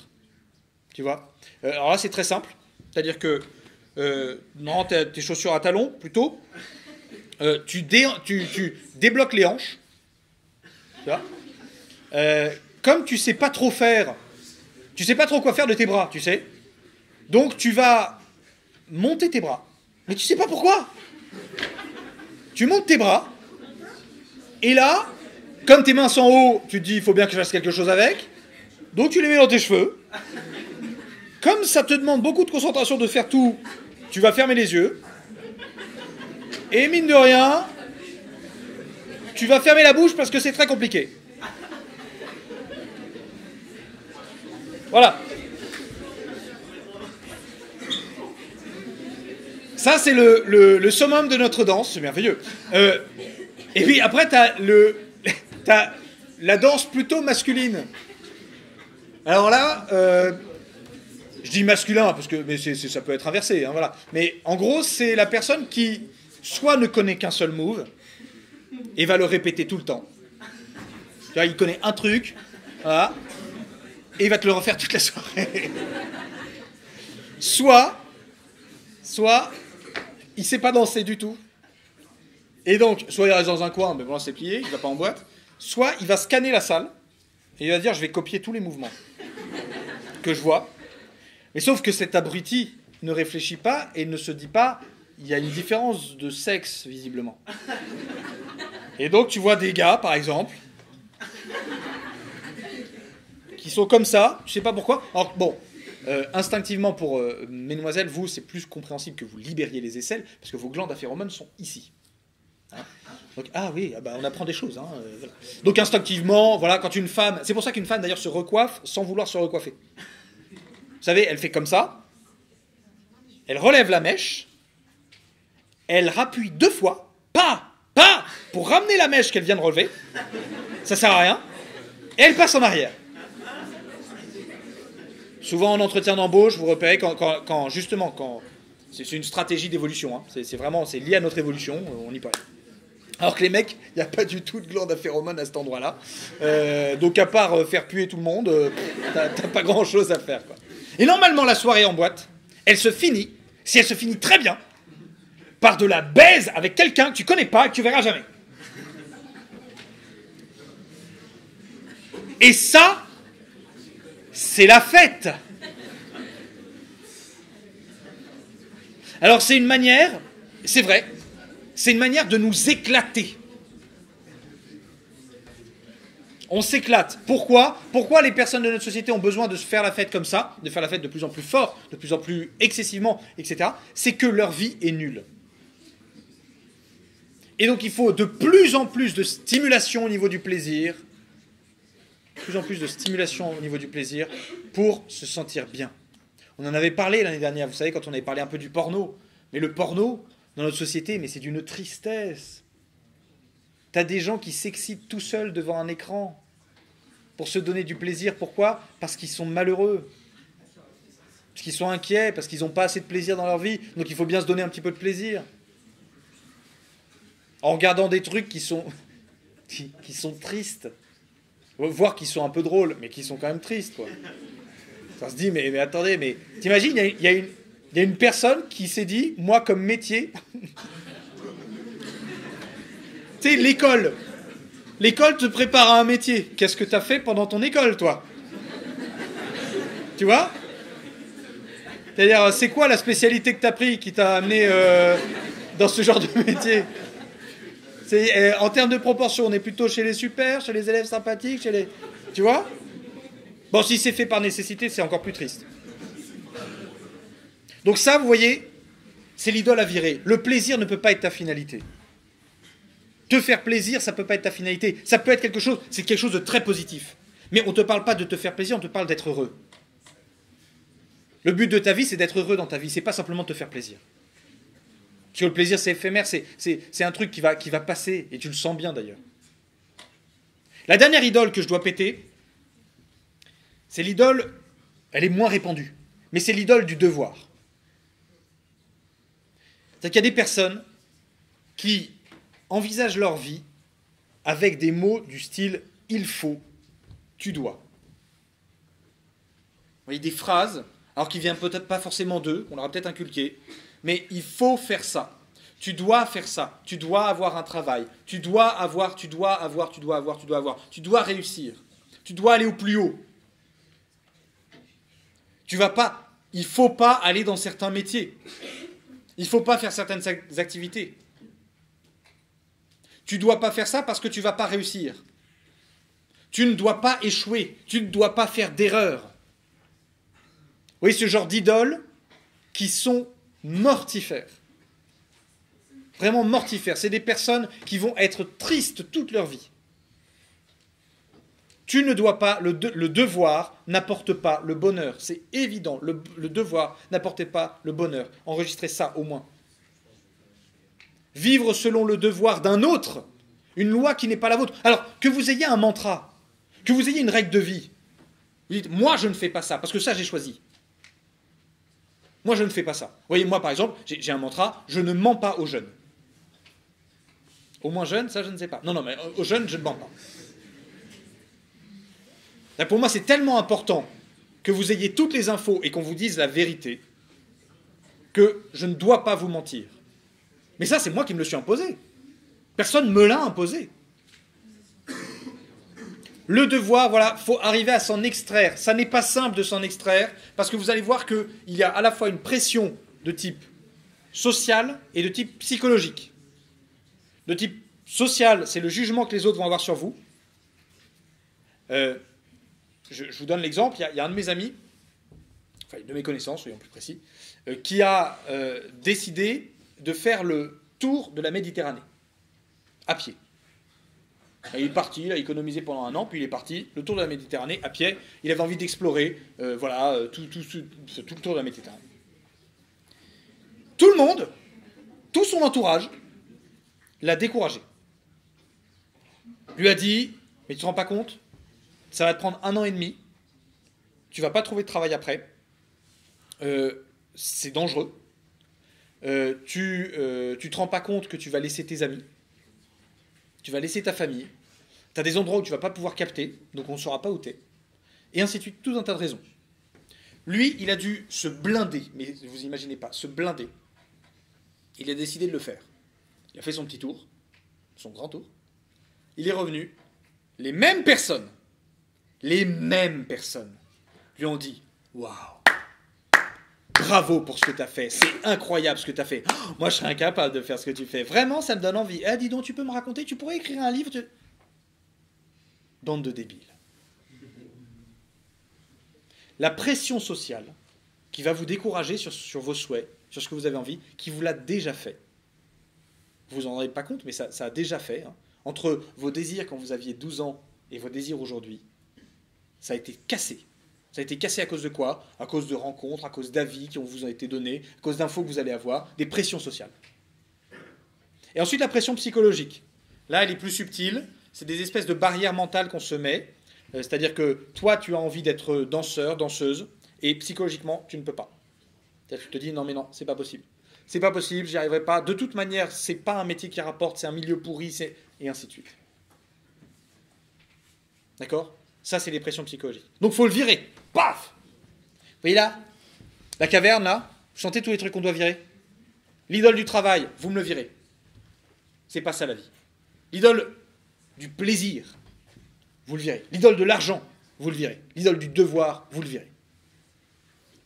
Tu vois? Alors là, c'est très simple. C'est-à-dire que non, tes chaussures à talons, plutôt. Tu débloques les hanches. Tu vois? Comme tu sais pas trop faire, tu sais pas trop quoi faire de tes bras, tu sais. Donc tu vas monter tes bras. Mais tu sais pas pourquoi. Tu montes tes bras. Et là, comme tes mains sont en haut, tu te dis, il faut bien que je fasse quelque chose avec. Donc tu les mets dans tes cheveux. Comme ça te demande beaucoup de concentration de faire tout, tu vas fermer les yeux. Et mine de rien, tu vas fermer la bouche parce que c'est très compliqué. Voilà. Ça, c'est le summum de notre danse. C'est merveilleux. Et puis après, t'as la danse plutôt masculine. Alors là, je dis masculin parce que mais ça peut être inversé, hein, voilà. Mais en gros, c'est la personne qui soit ne connaît qu'un seul move et va le répéter tout le temps. Tu vois, il connaît un truc, voilà, et il va te le refaire toute la soirée. Soit il sait pas danser du tout. Et donc, soit il reste dans un coin, mais bon, c'est plié, il va pas en boîte. Soit il va scanner la salle et il va dire, je vais copier tous les mouvements que je vois. Mais sauf que cet abruti ne réfléchit pas et ne se dit pas, il y a une différence de sexe, visiblement. Et donc, tu vois des gars, par exemple, qui sont comme ça, je sais pas pourquoi. Alors, bon, instinctivement, pour mesdemoiselles, vous, c'est plus compréhensible que vous libériez les aisselles, parce que vos glandes à phéromones sont ici. Hein. Donc, ah oui, ah bah, on apprend des choses. Hein, voilà. Donc instinctivement, voilà, quand une femme... C'est pour ça qu'une femme, d'ailleurs, se recoiffe sans vouloir se recoiffer. Vous savez, elle fait comme ça, elle relève la mèche, elle rappuie 2 fois, pour ramener la mèche qu'elle vient de relever, ça sert à rien, et elle passe en arrière. Souvent en entretien d'embauche, vous repérez quand c'est une stratégie d'évolution, hein, c'est lié à notre évolution, on y parle. Alors que les mecs, il n'y a pas du tout de glande à phéromones à cet endroit-là. Donc à part faire puer tout le monde, t'as pas grand-chose à faire, quoi. Et normalement, la soirée en boîte, elle se finit, si elle se finit très bien, par de la baise avec quelqu'un que tu connais pas et que tu verras jamais. Et ça, c'est la fête. Alors c'est une manière, c'est vrai, c'est une manière de nous éclater. On s'éclate. Pourquoi? Pourquoi les personnes de notre société ont besoin de se faire la fête comme ça, de faire la fête de plus en plus fort, de plus en plus excessivement, etc. C'est que leur vie est nulle. Et donc il faut de plus en plus de stimulation au niveau du plaisir, pour se sentir bien. On en avait parlé l'année dernière, vous savez, quand on avait parlé un peu du porno. Mais le porno, dans notre société, mais c'est d'une tristesse. T'as des gens qui s'excitent tout seuls devant un écran pour se donner du plaisir. Pourquoi? Parce qu'ils sont malheureux. parce qu'ils sont inquiets, parce qu'ils n'ont pas assez de plaisir dans leur vie, donc il faut bien se donner un petit peu de plaisir. En regardant des trucs qui sont tristes, voire qui sont un peu drôles, mais qui sont quand même tristes, quoi. Ça se dit, mais attendez, mais t'imagines, il y a une personne qui s'est dit, moi comme métier, tu sais, l'école te prépare à un métier. Qu'est-ce que t'as fait pendant ton école, toi? Tu vois? C'est-à-dire, c'est quoi la spécialité que t'as pris qui t'a amené dans ce genre de métier? En termes de proportion, on est plutôt chez les super, chez les élèves sympathiques, chez les... Tu vois? Bon, si c'est fait par nécessité, c'est encore plus triste. Donc ça, vous voyez, c'est l'idole à virer. Le plaisir ne peut pas être ta finalité. Te faire plaisir, ça ne peut pas être ta finalité. Ça peut être quelque chose, c'est quelque chose de très positif. Mais on ne te parle pas de te faire plaisir, on te parle d'être heureux. Le but de ta vie, c'est d'être heureux dans ta vie, c'est pas simplement de te faire plaisir. Parce que le plaisir, c'est éphémère, c'est un truc qui va passer, et tu le sens bien d'ailleurs. La dernière idole que je dois péter, c'est l'idole, elle est moins répandue, mais c'est l'idole du devoir. C'est-à-dire qu'il y a des personnes qui envisagent leur vie avec des mots du style « il faut »,« tu dois ». Vous voyez, des phrases, alors qui viennent peut-être pas forcément d'eux, on leur a peut-être inculqué, mais il faut faire ça. Tu dois faire ça. Tu dois avoir un travail. Tu dois réussir. Tu dois aller au plus haut. Il ne faut pas aller dans certains métiers. Il ne faut pas faire certaines activités. Tu ne dois pas faire ça parce que tu ne vas pas réussir. Tu ne dois pas échouer. Tu ne dois pas faire d'erreur. Vous voyez ce genre d'idoles qui sont mortifères. Vraiment mortifères. C'est des personnes qui vont être tristes toute leur vie. Tu ne dois pas, le devoir n'apporte pas le bonheur. C'est évident, le devoir n'apportait pas le bonheur. Enregistrez ça au moins. Vivre selon le devoir d'un autre, une loi qui n'est pas la vôtre. Alors, que vous ayez un mantra, que vous ayez une règle de vie, vous dites, moi je ne fais pas ça, parce que ça j'ai choisi. Moi je ne fais pas ça. Vous voyez, moi par exemple, j'ai un mantra, je ne mens pas aux jeunes. Aux moins jeunes, ça je ne sais pas. Non, mais aux jeunes, je ne mens pas. Là, pour moi, c'est tellement important que vous ayez toutes les infos et qu'on vous dise la vérité que je ne dois pas vous mentir. Mais ça, c'est moi qui me le suis imposé. Personne ne me l'a imposé. Le devoir, voilà, il faut arriver à s'en extraire. Ça n'est pas simple de s'en extraire parce que vous allez voir qu'il y a à la fois une pression de type social et de type psychologique. De type social, c'est le jugement que les autres vont avoir sur vous. Je vous donne l'exemple, il y a un de mes amis, enfin de mes connaissances, soyons plus précis, qui a décidé de faire le tour de la Méditerranée, à pied. Et il est parti, il a économisé pendant 1 an, puis il est parti, le tour de la Méditerranée, à pied. Il avait envie d'explorer, tout le tour de la Méditerranée. Tout le monde, tout son entourage, l'a découragé. Lui a dit, mais tu ne te rends pas compte ? Ça va te prendre 1 an et demi. Tu ne vas pas trouver de travail après. C'est dangereux. Tu te rends pas compte que tu vas laisser tes amis. Tu vas laisser ta famille. Tu as des endroits où tu ne vas pas pouvoir capter, donc on ne saura pas où tu es. Et ainsi de suite, tout un tas de raisons. Lui, il a dû se blinder, mais vous imaginez pas, se blinder. Il a décidé de le faire. Il a fait son petit tour, son grand tour. Il est revenu. Les mêmes personnes lui ont dit « Waouh, bravo pour ce que tu as fait, c'est incroyable ce que tu as fait. Oh, moi, je serais incapable de faire ce que tu fais. Vraiment, ça me donne envie. Ah, dis donc, tu peux me raconter, tu pourrais écrire un livre. Bande de débiles. » La pression sociale qui va vous décourager sur vos souhaits, sur ce que vous avez envie, qui vous l'a déjà fait. Vous en rendez pas compte, mais ça a déjà fait. Hein. Entre vos désirs quand vous aviez 12 ans et vos désirs aujourd'hui, ça a été cassé. Ça a été cassé à cause de quoi ? À cause de rencontres, à cause d'avis qui vous ont été donnés, à cause d'infos que vous allez avoir, des pressions sociales. Et ensuite, la pression psychologique. Là, elle est plus subtile. C'est des espèces de barrières mentales qu'on se met. C'est-à-dire que toi, tu as envie d'être danseur, danseuse, Et psychologiquement, tu ne peux pas. Tu te dis, non mais non, c'est pas possible. C'est pas possible, j'y arriverai pas. De toute manière, c'est pas un métier qui rapporte, c'est un milieu pourri, et ainsi de suite. D'accord? Ça, c'est les pressions psychologiques. Donc, il faut le virer. Paf! Vous voyez là? La caverne, là? Chantez tous les trucs qu'on doit virer. L'idole du travail, vous me le virez. C'est pas ça la vie. L'idole du plaisir, vous le virez. L'idole de l'argent, vous le virez. L'idole du devoir, vous le virez.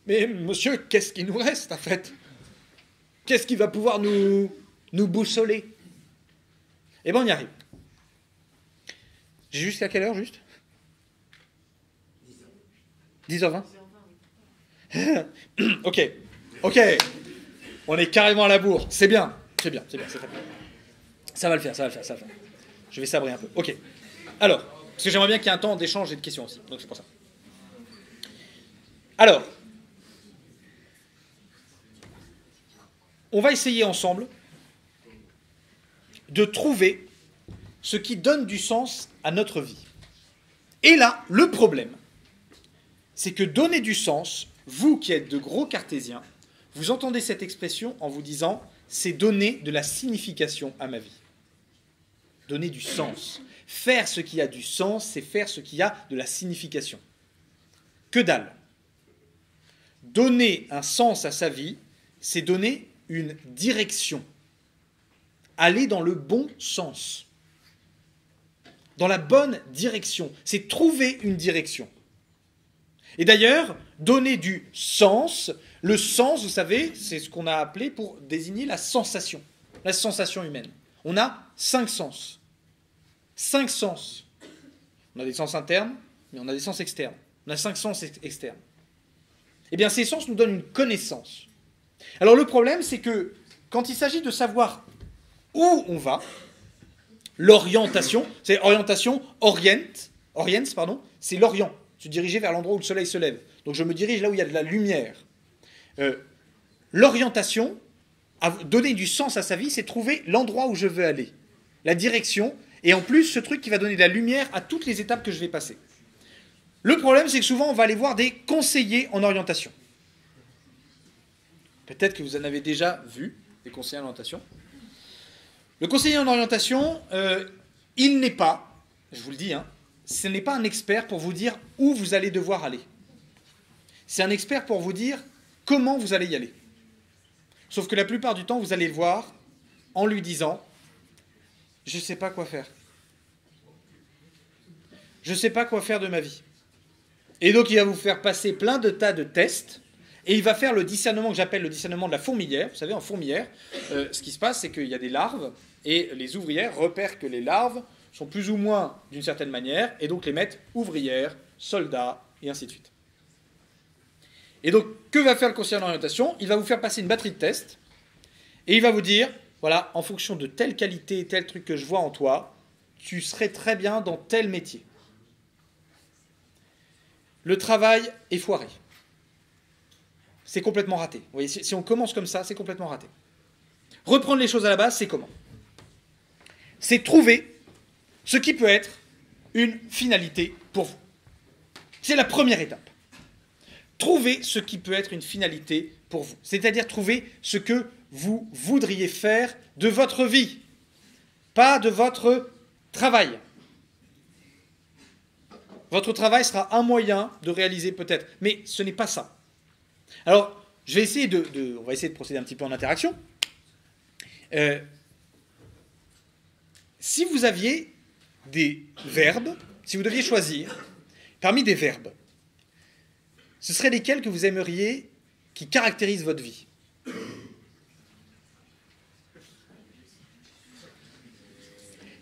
Mais monsieur, qu'est-ce qui nous reste, en fait? Qu'est-ce qui va pouvoir nous boussoler? Eh bien, on y arrive. J'ai jusqu'à quelle heure, juste? 10h20. Ok. On est carrément à la bourre. C'est bien, c'est très bien. Ça va le faire. Je vais sabrer un peu. Ok. Alors, parce que j'aimerais bien qu'il y ait un temps d'échange et de questions aussi. Donc c'est pour ça. Alors, on va essayer ensemble de trouver ce qui donne du sens à notre vie. Et là, le problème, c'est que donner du sens, vous qui êtes de gros cartésiens, vous entendez cette expression en vous disant « c'est donner de la signification à ma vie ». Donner du sens. Faire ce qui a du sens, c'est faire ce qui a de la signification. Que dalle. Donner un sens à sa vie, c'est donner une direction. Aller dans le bon sens. Dans la bonne direction. C'est trouver une direction. Et d'ailleurs, donner du sens, le sens, vous savez, c'est ce qu'on a appelé pour désigner la sensation humaine. On a 5 sens. 5 sens. On a des sens internes, mais on a des sens externes. On a 5 sens externes. Eh bien, ces sens nous donnent une connaissance. Alors, le problème, c'est que quand il s'agit de savoir où on va, l'orientation, c'est orientation, c'est l'Orient. Se diriger vers l'endroit où le soleil se lève. Donc je me dirige là où il y a de la lumière. L'orientation, donner du sens à sa vie, c'est trouver l'endroit où je veux aller. La direction, et en plus ce truc qui va donner de la lumière à toutes les étapes que je vais passer. Le problème, c'est que souvent on va aller voir des conseillers en orientation. Peut-être que vous en avez déjà vu, des conseillers en orientation. Le conseiller en orientation, il n'est pas, je vous le dis, ce n'est pas un expert pour vous dire où vous allez devoir aller. C'est un expert pour vous dire comment vous allez y aller. Sauf que la plupart du temps, vous allez le voir en lui disant « Je ne sais pas quoi faire. Je ne sais pas quoi faire de ma vie. » Et donc, il va vous faire passer plein de tas de tests et il va faire le discernement que j'appelle le discernement de la fourmilière. Vous savez, en fourmilière, ce qui se passe, c'est qu'il y a des larves et les ouvrières repèrent que les larves sont plus ou moins d'une certaine manière, et donc les mettent ouvrières, soldats, et ainsi de suite. Et donc, que va faire le conseiller en orientation? Il va vous faire passer une batterie de tests, et il va vous dire, voilà, en fonction de telle qualité, tel truc que je vois en toi, tu serais très bien dans tel métier. Le travail est foiré. C'est complètement raté. Vous voyez, si on commence comme ça, c'est complètement raté. Reprendre les choses à la base, c'est comment? C'est trouver ce qui peut être une finalité pour vous. C'est la première étape. Trouver ce qui peut être une finalité pour vous. C'est-à-dire trouver ce que vous voudriez faire de votre vie, pas de votre travail. Votre travail sera un moyen de réaliser peut-être, mais ce n'est pas ça. Alors, on va essayer de procéder un petit peu en interaction. Si vous aviez des verbes, si vous deviez choisir parmi des verbes, ce seraient lesquels que vous aimeriez qui caractérisent votre vie?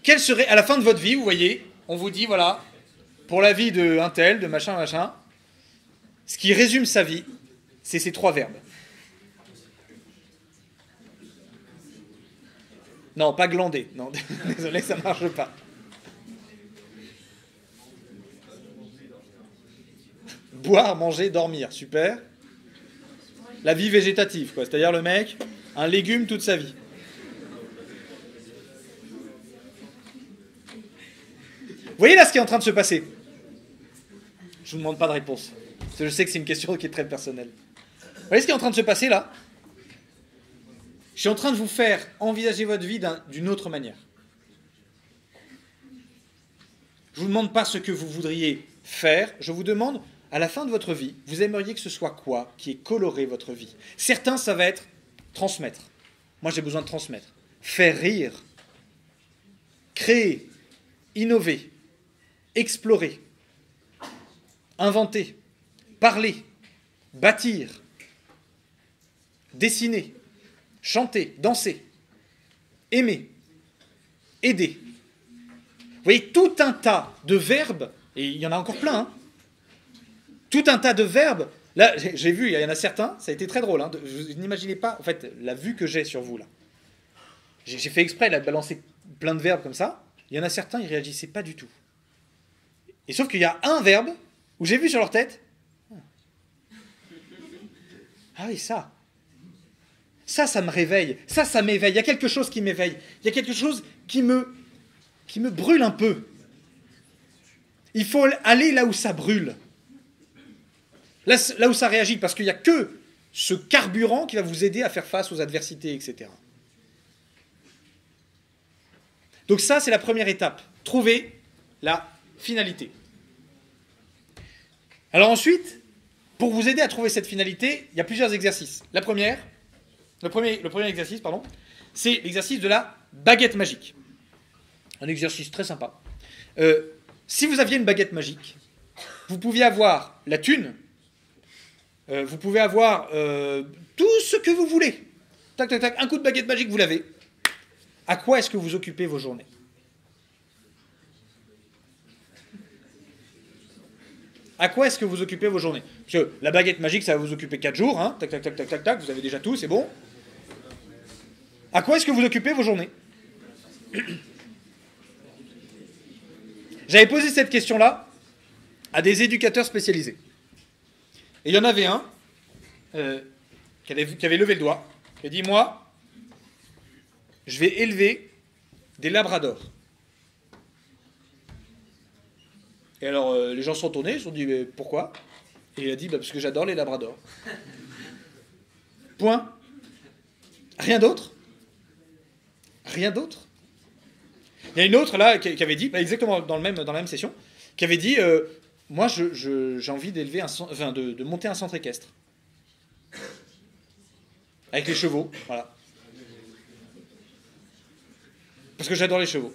Quel serait, à la fin de votre vie, vous voyez, on vous dit, voilà, pour la vie de un tel, de machin, ce qui résume sa vie, c'est ces 3 verbes. Non, pas glander. Non, désolé, ça ne marche pas. Boire, manger, dormir. Super. La vie végétative, quoi. C'est-à-dire le mec, un légume toute sa vie. Vous voyez là ce qui est en train de se passer? Je ne vous demande pas de réponse. Parce que je sais que c'est une question qui est très personnelle. Vous voyez ce qui est en train de se passer là? Je suis en train de vous faire envisager votre vie d'une autre manière. Je ne vous demande pas ce que vous voudriez faire, je vous demande, à la fin de votre vie, vous aimeriez que ce soit quoi qui ait coloré votre vie? Certains, ça va être transmettre. Moi, j'ai besoin de transmettre. Faire rire, créer, innover, explorer, inventer, parler, bâtir, dessiner, chanter, danser, aimer, aider. Vous voyez, tout un tas de verbes, et il y en a encore plein, hein, tout un tas de verbes. Là, j'ai vu, il y en a certains, ça a été très drôle. Hein, vous n'imaginez pas, en fait, la vue que j'ai sur vous, là. J'ai fait exprès de balancer plein de verbes comme ça. Il y en a certains, ils ne réagissaient pas du tout. Et sauf qu'il y a un verbe où j'ai vu sur leur tête. Ah oui, ça. Ça me réveille. Ça m'éveille. Il y a quelque chose qui m'éveille. Il y a quelque chose qui me brûle un peu. Il faut aller là où ça brûle. Là où ça réagit, parce qu'il n'y a que ce carburant qui va vous aider à faire face aux adversités, etc. Donc ça, c'est la première étape. Trouver la finalité. Alors ensuite, pour vous aider à trouver cette finalité, il y a plusieurs exercices. Le premier exercice, c'est l'exercice de la baguette magique. Un exercice très sympa. Si vous aviez une baguette magique, vous pouviez avoir la thune, vous pouvez avoir tout ce que vous voulez. Tac, tac, tac, un coup de baguette magique, vous l'avez. À quoi est-ce que vous occupez vos journées? À quoi est-ce que vous occupez vos journées? Parce que la baguette magique, ça va vous occuper 4 jours. Hein. Tac, tac, tac, tac, tac, tac, vous avez déjà tout, c'est bon. À quoi est-ce que vous occupez vos journées? J'avais posé cette question-là à des éducateurs spécialisés. Et il y en avait un qui avait levé le doigt, qui a dit, moi, je vais élever des labradors. Et alors, les gens se sont tournés, ils se sont dit, mais pourquoi? Et il a dit, parce que j'adore les labradors. Point. Rien d'autre? Rien d'autre? Il y a une autre, là, qui avait dit, exactement dans la même session, qui avait dit, moi, j'ai envie d'élever de monter un centre équestre. Avec les chevaux, voilà. Parce que j'adore les chevaux.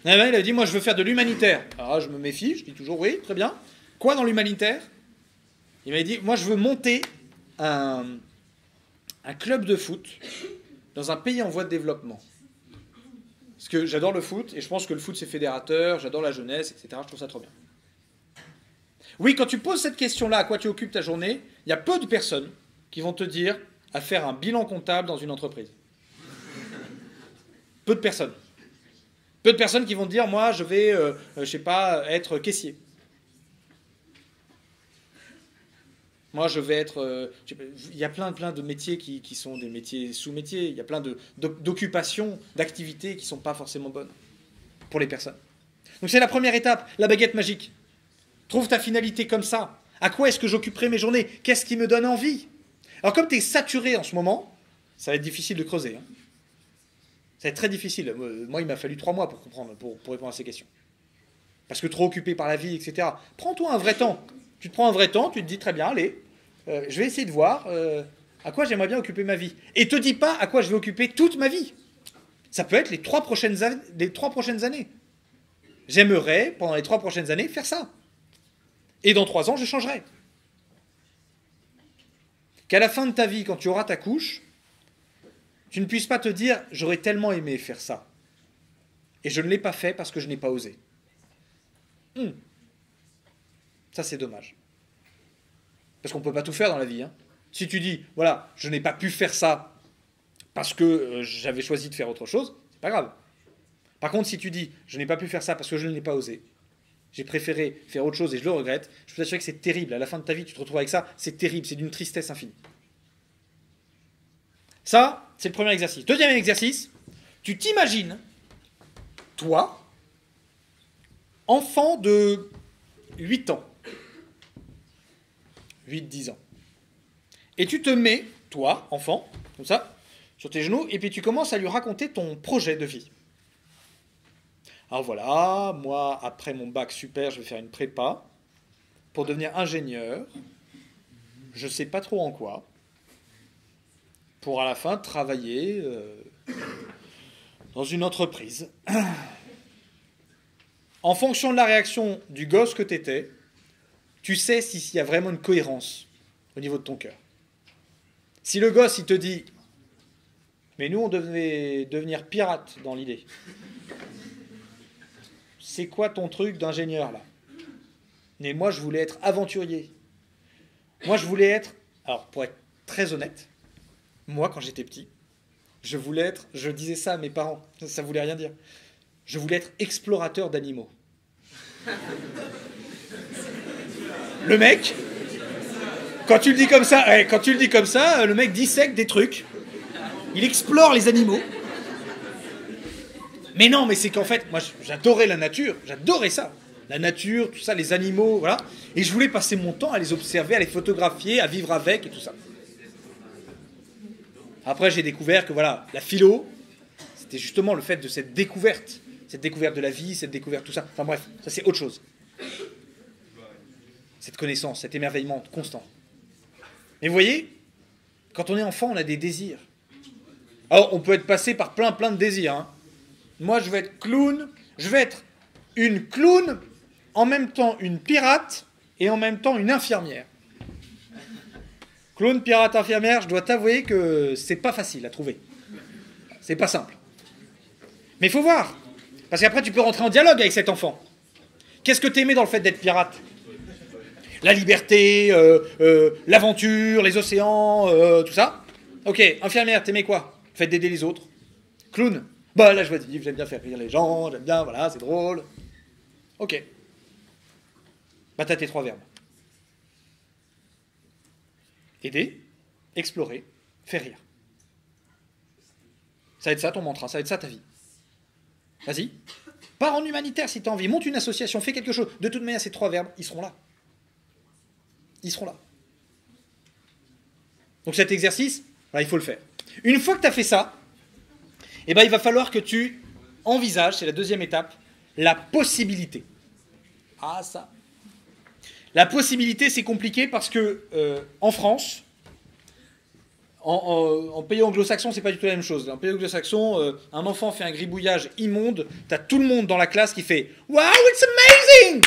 Il a dit, moi je veux faire de l'humanitaire. Alors je me méfie, je dis toujours oui, très bien. Quoi dans l'humanitaire? Il m'avait dit, moi je veux monter un club de foot dans un pays en voie de développement. Parce que j'adore le foot, et je pense que le foot c'est fédérateur, j'adore la jeunesse, etc. Je trouve ça trop bien. Oui, quand tu poses cette question-là, à quoi tu occupes ta journée, il y a peu de personnes qui vont te dire à faire un bilan comptable dans une entreprise. Peu de personnes. Peu de personnes qui vont dire, moi, je vais, être caissier. Moi, je vais être... il y a plein de métiers qui sont des métiers sous-métiers. Il y a plein d'occupations, d'activités qui ne sont pas forcément bonnes pour les personnes. Donc c'est la première étape, la baguette magique. Trouve ta finalité comme ça. À quoi est-ce que j'occuperai mes journées? Qu'est-ce qui me donne envie? Alors comme tu es saturé en ce moment, ça va être difficile de creuser. Hein. Ça va être très difficile. Moi, il m'a fallu 3 mois pour comprendre, pour répondre à ces questions. Parce que trop occupé par la vie, etc. Prends-toi un vrai temps. Tu te prends un vrai temps, tu te dis très bien, allez, je vais essayer de voir à quoi j'aimerais bien occuper ma vie. Et te dis pas à quoi je vais occuper toute ma vie. Ça peut être les 3 prochaines années. J'aimerais, pendant les 3 prochaines années, faire ça. Et dans 3 ans, je changerai. Qu'à la fin de ta vie, quand tu auras ta couche, tu ne puisses pas te dire « j'aurais tellement aimé faire ça ». Et je ne l'ai pas fait parce que je n'ai pas osé. Ça, c'est dommage. Parce qu'on ne peut pas tout faire dans la vie. Hein. Si tu dis « voilà, je n'ai pas pu faire ça parce que j'avais choisi de faire autre chose », c'est pas grave. Par contre, si tu dis « je n'ai pas pu faire ça parce que je ne l'ai pas osé », j'ai préféré faire autre chose et je le regrette, je peux t'assurer que c'est terrible. À la fin de ta vie, tu te retrouves avec ça, c'est terrible, c'est d'une tristesse infinie. Ça, c'est le premier exercice. Deuxième exercice, tu t'imagines, toi, enfant de 8 ans, 8-10 ans. Et tu te mets, toi, enfant, comme ça, sur tes genoux, et puis tu commences à lui raconter ton projet de vie. Alors voilà, moi, après mon bac super, je vais faire une prépa pour devenir ingénieur. Je ne sais pas trop en quoi. Pour à la fin travailler dans une entreprise. En fonction de la réaction du gosse que tu étais, tu sais s'il y a vraiment une cohérence au niveau de ton cœur. Si le gosse, il te dit « Mais nous, on devait devenir pirate dans l'idée. C'est quoi ton truc d'ingénieur, là ? Mais moi, je voulais être aventurier. Moi, je voulais être... » Alors, pour être très honnête, moi, quand j'étais petit, je voulais être... Je disais ça à mes parents. Ça voulait rien dire. Je voulais être explorateur d'animaux. Le mec... Quand tu le dis comme ça, le mec dissèque des trucs. Il explore les animaux. Mais non, mais c'est qu'en fait, moi, j'adorais la nature. J'adorais ça. La nature, tout ça, les animaux, voilà. Et je voulais passer mon temps à les observer, à les photographier, à vivre avec et tout ça. Après, j'ai découvert que, voilà, la philo, c'était justement le fait de cette découverte de la vie, cette découverte, tout ça. Enfin bref, ça c'est autre chose. Cette connaissance, cet émerveillement constant. Mais vous voyez, quand on est enfant, on a des désirs. Alors, on peut être passé par plein de désirs. Hein. Moi, je vais être clown. Je vais être une clown, en même temps une pirate, et en même temps une infirmière. Clown, pirate, infirmière, je dois t'avouer que c'est pas facile à trouver. C'est pas simple. Mais il faut voir. Parce qu'après, tu peux rentrer en dialogue avec cet enfant. Qu'est-ce que t'aimais dans le fait d'être pirate ? La liberté, l'aventure, les océans, tout ça. Ok, infirmière, t'aimais quoi ? Faites d'aider les autres. Clown. Bah là, je vois, j'aime bien faire rire les gens, j'aime bien, voilà, c'est drôle. Ok. Bah t'as tes 3 verbes. Aider, explorer, faire rire. Ça va être ça ton mantra, ça va être ça ta vie. Vas-y. Pars en humanitaire si t'as envie, monte une association, fais quelque chose. De toute manière, ces 3 verbes, ils seront là. Ils seront là. Donc cet exercice, voilà, il faut le faire. Une fois que tu as fait ça, eh ben, il va falloir que tu envisages, c'est la 2e étape, la possibilité. Ah ça. La possibilité, c'est compliqué parce que en France, en pays anglo-saxon, c'est pas du tout la même chose. En pays anglo-saxon, un enfant fait un gribouillage immonde, tu as tout le monde dans la classe qui fait « Wow, it's amazing!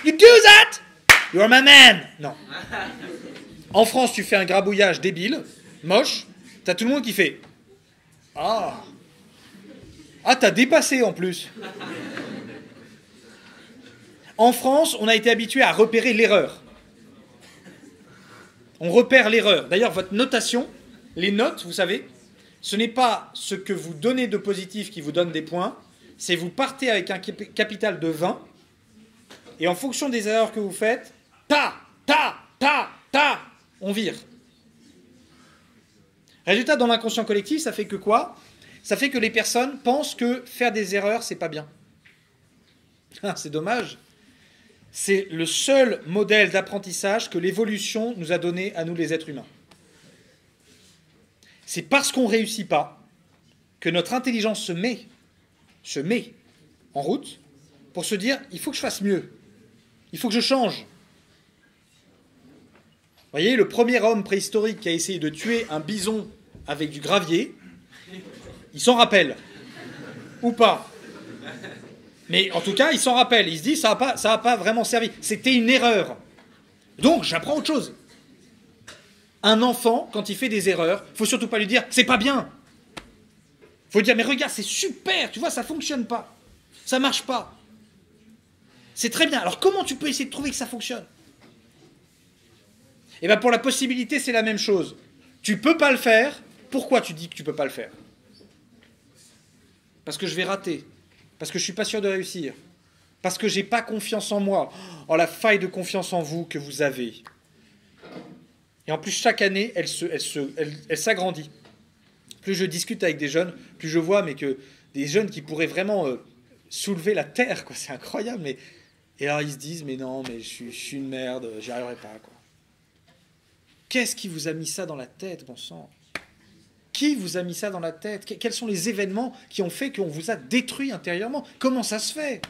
You do that? You're my man !» Non. En France, tu fais un grabouillage débile, moche, t'as tout le monde qui fait « Ah, t'as dépassé en plus !» En France, on a été habitué à repérer l'erreur. On repère l'erreur. D'ailleurs, votre notation, les notes, vous savez, ce n'est pas ce que vous donnez de positif qui vous donne des points, c'est vous partez avec un capital de 20, et en fonction des erreurs que vous faites, on vire. Résultat, dans l'inconscient collectif, ça fait que quoi ? Ça fait que les personnes pensent que faire des erreurs, c'est pas bien. C'est dommage. C'est le seul modèle d'apprentissage que l'évolution nous a donné à nous les êtres humains. C'est parce qu'on ne réussit pas que notre intelligence se met en route pour se dire « il faut que je fasse mieux, il faut que je change ». Vous voyez, le premier homme préhistorique qui a essayé de tuer un bison avec du gravier, il s'en rappelle. Ou pas. Mais en tout cas, il s'en rappelle. Il se dit, ça n'a pas vraiment servi. C'était une erreur. Donc, j'apprends autre chose. Un enfant, quand il fait des erreurs, il ne faut surtout pas lui dire, c'est pas bien. Il faut lui dire, mais regarde, c'est super, tu vois, ça ne fonctionne pas. Ça ne marche pas. C'est très bien. Alors, comment tu peux essayer de trouver que ça fonctionne ? Eh bien, pour la possibilité, c'est la même chose. Tu ne peux pas le faire. Pourquoi tu dis que tu ne peux pas le faire ? Parce que je vais rater. Parce que je ne suis pas sûr de réussir. Parce que je n'ai pas confiance en moi. Oh, la faille de confiance en vous que vous avez. Et en plus, chaque année, elle s'agrandit. Plus je discute avec des jeunes, plus je vois mais que des jeunes qui pourraient vraiment soulever la terre, quoi. C'est incroyable. Mais Et alors ils se disent, mais non, mais je suis une merde, j'y arriverai pas, quoi. Qu'est-ce qui vous a mis ça dans la tête, bon sang? Qui vous a mis ça dans la tête? Quels sont les événements qui ont fait qu'on vous a détruit intérieurement? Comment ça se fait?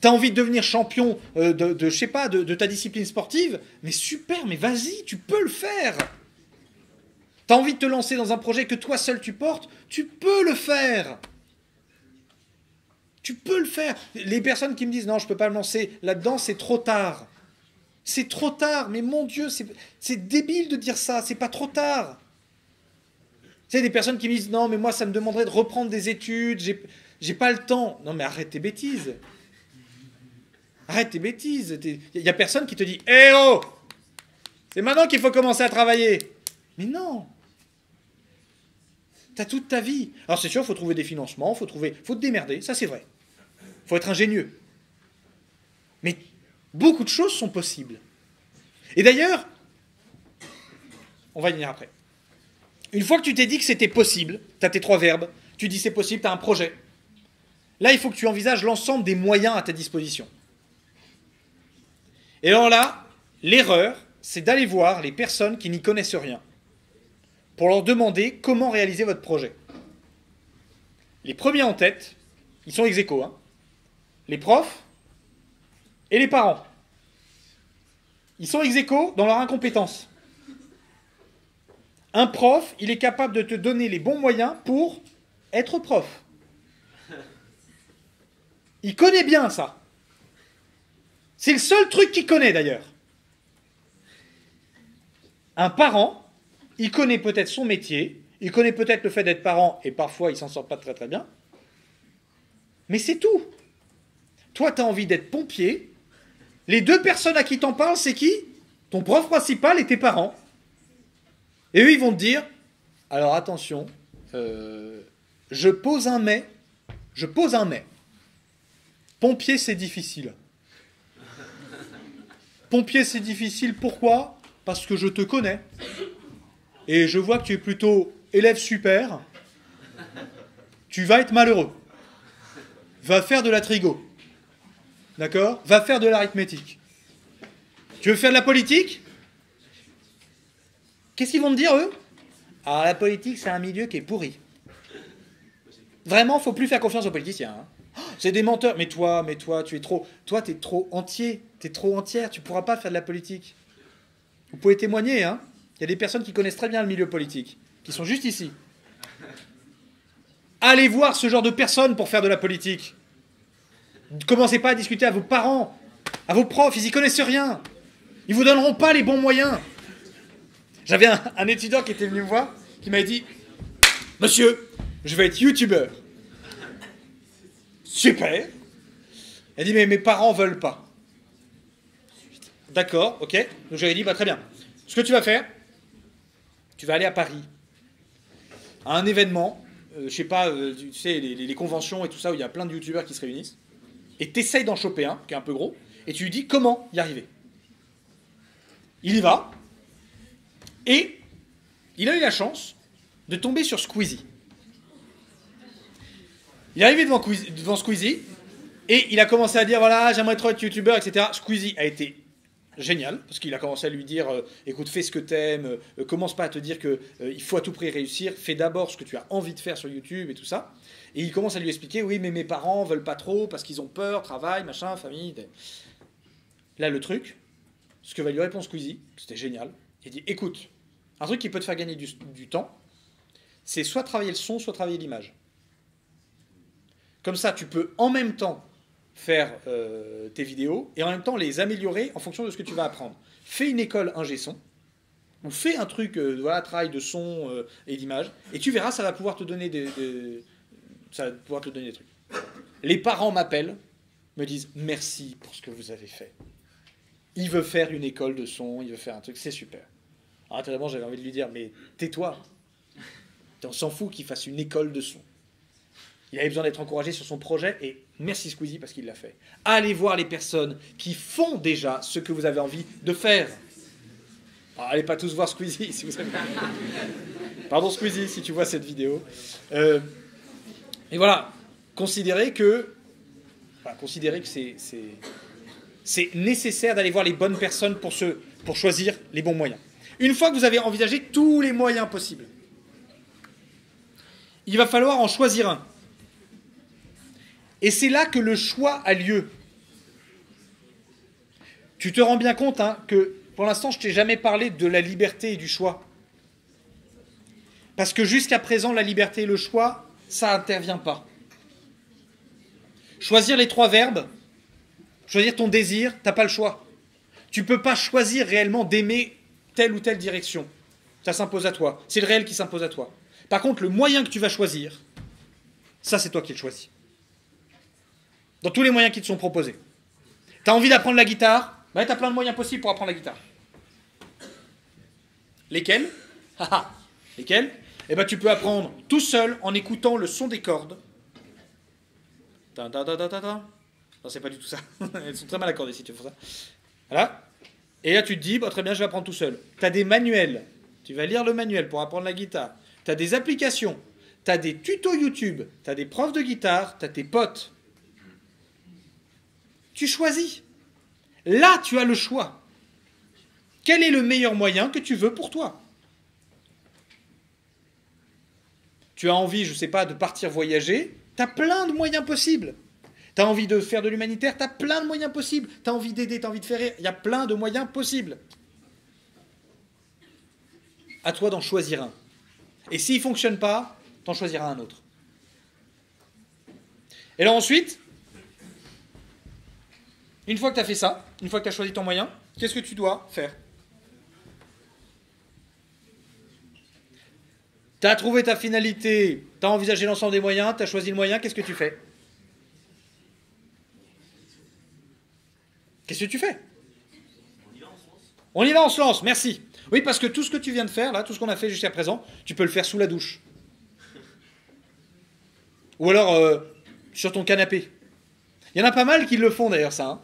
T'as envie de devenir champion je sais pas, de ta discipline sportive? Mais super, mais vas-y, tu peux le faire. T'as envie de te lancer dans un projet que toi seul tu portes? Tu peux le faire. Tu peux le faire. Les personnes qui me disent non, je ne peux pas me lancer là-dedans, c'est trop tard. C'est trop tard, mais mon Dieu, c'est débile de dire ça, c'est pas trop tard. Tu sais, des personnes qui me disent non, mais moi ça me demanderait de reprendre des études, j'ai pas le temps. Non, mais arrête tes bêtises. Arrête tes bêtises. Il n'y a personne qui te dit eh oh, c'est maintenant qu'il faut commencer à travailler. Mais non. T'as toute ta vie. Alors c'est sûr, il faut trouver des financements, faut te démerder, ça c'est vrai. Il faut être ingénieux. Mais beaucoup de choses sont possibles. Et d'ailleurs, on va y venir après. Une fois que tu t'es dit que c'était possible, tu as tes 3 verbes, tu dis c'est possible, tu as un projet. Là, il faut que tu envisages l'ensemble des moyens à ta disposition. Et alors là, l'erreur, c'est d'aller voir les personnes qui n'y connaissent rien pour leur demander comment réaliser votre projet. Les premiers en tête, ils sont ex aequo, hein. Les profs et les parents. Ils sont ex aequo dans leur incompétence. Un prof, il est capable de te donner les bons moyens pour être prof. Il connaît bien ça. C'est le seul truc qu'il connaît d'ailleurs. Un parent, il connaît peut-être son métier, il connaît peut-être le fait d'être parent, et parfois il s'en sort pas très très bien, mais c'est tout. Toi, tu as envie d'être pompier, les 2 personnes à qui t'en parles, c'est qui? Ton prof principal et tes parents. Et eux, ils vont te dire, alors attention, je pose un mais. Pompier, c'est difficile. Pompier, c'est difficile, pourquoi? Parce que je te connais. Et je vois que tu es plutôt élève super. Tu vas être malheureux. Va faire de la trigo. D'accord? Va faire de l'arithmétique. Tu veux faire de la politique? Qu'est-ce qu'ils vont te dire, eux? Alors, la politique, c'est un milieu qui est pourri. Vraiment, il ne faut plus faire confiance aux politiciens. Hein. Oh, c'est des menteurs. Mais toi, tu es trop... Toi, tu es trop entier. Tu es trop entière. Tu ne pourras pas faire de la politique. Vous pouvez témoigner, hein? Il y a des personnes qui connaissent très bien le milieu politique, qui sont juste ici. Allez voir ce genre de personnes pour faire de la politique. Ne commencez pas à discuter à vos parents, à vos profs, ils n'y connaissent rien. Ils ne vous donneront pas les bons moyens. J'avais un étudiant qui était venu me voir, qui m'avait dit « Monsieur, je vais être youtubeur. » Super. Il a dit « Mais mes parents ne veulent pas. » D'accord, ok. Donc j'avais dit « Très bien. Ce que tu vas faire, tu vas aller à Paris, à un événement, je sais pas, tu sais, les conventions et tout ça, où il y a plein de youtubeurs qui se réunissent, et tu essayes d'en choper un, qui est un peu gros, et tu lui dis comment y arriver. Il y va, et il a eu la chance de tomber sur Squeezie. Il est arrivé devant Squeezie, et il a commencé à dire, voilà, j'aimerais trop être youtubeur, etc. Squeezie a été génial, parce qu'il a commencé à lui dire écoute, fais ce que t'aimes, commence pas à te dire qu'il faut à tout prix réussir, fais d'abord ce que tu as envie de faire sur YouTube et tout ça. Et il commence à lui expliquer oui, mais mes parents veulent pas trop parce qu'ils ont peur, travail, machin, famille. Là, le truc, ce que va lui répondre Squeezie, c'était génial, il dit écoute, un truc qui peut te faire gagner du temps, c'est soit travailler le son, soit travailler l'image. Comme ça, tu peux en même temps faire tes vidéos et en même temps les améliorer en fonction de ce que tu vas apprendre. Fais une école ingé son ou fais un truc voilà, travail de son et d'image et tu verras, ça va pouvoir te donner des trucs. Les parents m'appellent, me disent merci pour ce que vous avez fait. Il veut faire une école de son, il veut faire un truc, c'est super. Alors naturellement, j'avais envie de lui dire mais tais-toi. On s'en fout qu'il fasse une école de son. Il avait besoin d'être encouragé sur son projet et merci Squeezie parce qu'il l'a fait. Allez voir les personnes qui font déjà ce que vous avez envie de faire. Alors, allez pas tous voir Squeezie si vous avez... Pardon Squeezie si tu vois cette vidéo. Et voilà, considérez que voilà, considérez que c'est nécessaire d'aller voir les bonnes personnes pour choisir les bons moyens. Une fois que vous avez envisagé tous les moyens possibles, il va falloir en choisir un. Et c'est là que le choix a lieu. Tu te rends bien compte que, pour l'instant, je ne t'ai jamais parlé de la liberté et du choix. Parce que jusqu'à présent, la liberté et le choix, ça n'intervient pas. Choisir les 3 verbes, choisir ton désir, tu n'as pas le choix. Tu ne peux pas choisir réellement d'aimer telle ou telle direction. Ça s'impose à toi. C'est le réel qui s'impose à toi. Par contre, le moyen que tu vas choisir, ça, c'est toi qui le choisis. Dans tous les moyens qui te sont proposés. Tu as envie d'apprendre la guitare, tu as plein de moyens possibles pour apprendre la guitare. Lesquels? Lesquels? Eh bien, tu peux apprendre tout seul en écoutant le son des cordes. Non, c'est pas du tout ça. Elles sont très mal accordées si tu fais ça. Voilà. Et là, tu te dis, très bien, je vais apprendre tout seul. Tu as des manuels. Tu vas lire le manuel pour apprendre la guitare. Tu as des applications. Tu as des tutos YouTube. Tu as des profs de guitare. Tu as tes potes. Tu choisis. Là, tu as le choix. Quel est le meilleur moyen que tu veux pour toi? Tu as envie, je ne sais pas, de partir voyager, tu as plein de moyens possibles. Tu as envie de faire de l'humanitaire, tu as plein de moyens possibles. Tu as envie d'aider, tu as envie de faire rire, il y a plein de moyens possibles. À toi d'en choisir un. Et s'il ne fonctionne pas, tu en choisiras un autre. Et là ensuite, une fois que tu as fait ça, une fois que tu as choisi ton moyen, qu'est-ce que tu dois faire? Tu as trouvé ta finalité, tu as envisagé l'ensemble des moyens, tu as choisi le moyen, qu'est-ce que tu fais? Qu'est-ce que tu fais? On y va, on se lance, merci. Oui, parce que tout ce que tu viens de faire, là, tout ce qu'on a fait jusqu'à présent, tu peux le faire sous la douche. Ou alors sur ton canapé. Il y en a pas mal qui le font d'ailleurs, ça.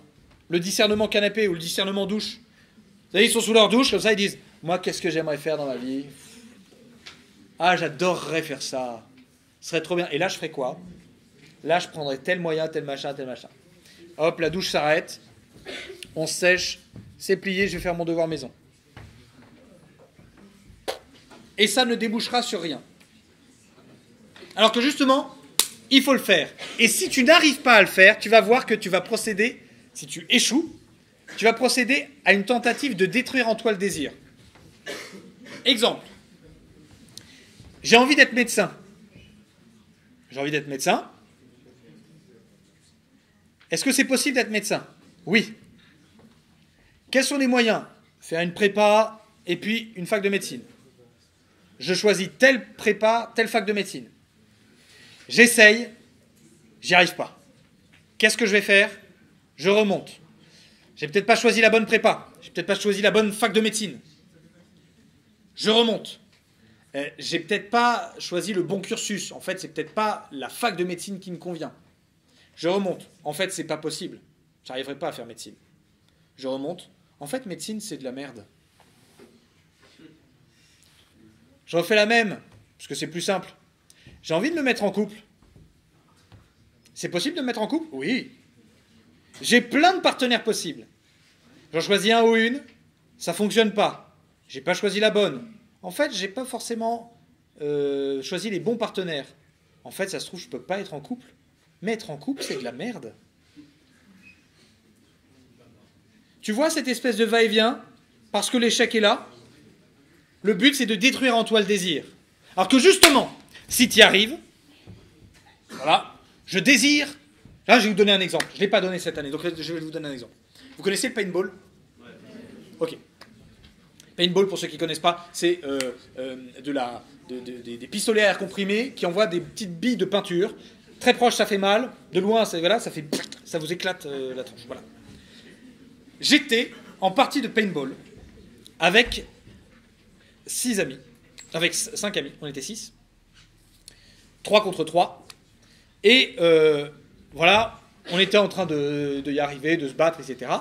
Le discernement canapé ou le discernement douche. Vous savez, ils sont sous leur douche, comme ça, ils disent « Moi, qu'est-ce que j'aimerais faire dans ma vie ? Ah, j'adorerais faire ça. Ce serait trop bien. Et là, je ferais quoi? Là, je prendrais tel moyen, tel machin, tel machin. » Hop, la douche s'arrête. On se sèche. C'est plié, je vais faire mon devoir maison. Et ça ne débouchera sur rien. Alors que justement, il faut le faire. Et si tu n'arrives pas à le faire, tu vas voir que tu vas procéder, si tu échoues, tu vas procéder à une tentative de détruire en toi le désir. Exemple. J'ai envie d'être médecin. J'ai envie d'être médecin. Est-ce que c'est possible d'être médecin? Oui. Quels sont les moyens? Faire une prépa et puis une fac de médecine. Je choisis telle prépa, telle fac de médecine. J'essaye, j'y arrive pas. Qu'est-ce que je vais faire? Je remonte. J'ai peut-être pas choisi la bonne prépa. J'ai peut-être pas choisi la bonne fac de médecine. Je remonte. J'ai peut-être pas choisi le bon cursus. En fait, c'est peut-être pas la fac de médecine qui me convient. Je remonte. En fait, c'est pas possible. J'arriverai pas à faire médecine. Je remonte. En fait, médecine, c'est de la merde. Je refais la même, parce que c'est plus simple. J'ai envie de me mettre en couple. C'est possible de me mettre en couple? Oui. J'ai plein de partenaires possibles. J'en choisis un ou une, ça fonctionne pas. J'ai pas choisi la bonne. En fait, j'ai pas forcément choisi les bons partenaires. En fait, ça se trouve, je peux pas être en couple. Mais être en couple, c'est de la merde. Tu vois cette espèce de va-et-vient? Parce que l'échec est là. Le but, c'est de détruire en toi le désir. Alors que justement, si tu y arrives, voilà, je désire... Là, je vais vous donner un exemple. Je ne l'ai pas donné cette année, donc je vais vous donner un exemple. Vous connaissez le paintball? Ouais. Ok. Paintball, pour ceux qui ne connaissent pas, c'est des pistolets à air comprimé qui envoient des petites billes de peinture. Très proche, ça fait mal. De loin, voilà, ça vous éclate la tronche. Voilà. J'étais en partie de paintball avec 6 amis. Avec 5 amis, on était 6. 3 contre 3. Et voilà, on était en train de y arriver, de se battre, etc.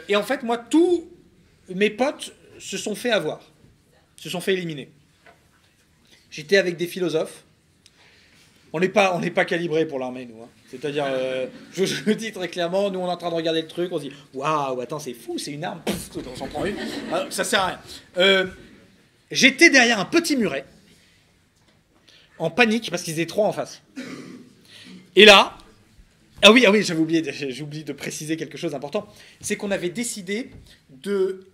Et en fait, moi, tous mes potes se sont fait avoir, se sont fait éliminer. J'étais avec des philosophes. On n'est pas calibré pour l'armée, nous. Hein. C'est-à-dire, je le dis très clairement, nous on est en train de regarder le truc, on se dit waouh, attends, c'est fou, c'est une arme, pff, on s'en prend une. Alors, ça sert à rien. J'étais derrière un petit muret, en panique parce qu'ils étaient trois en face. Et là, ah oui, j'ai oublié de préciser quelque chose d'important, c'est qu'on avait décidé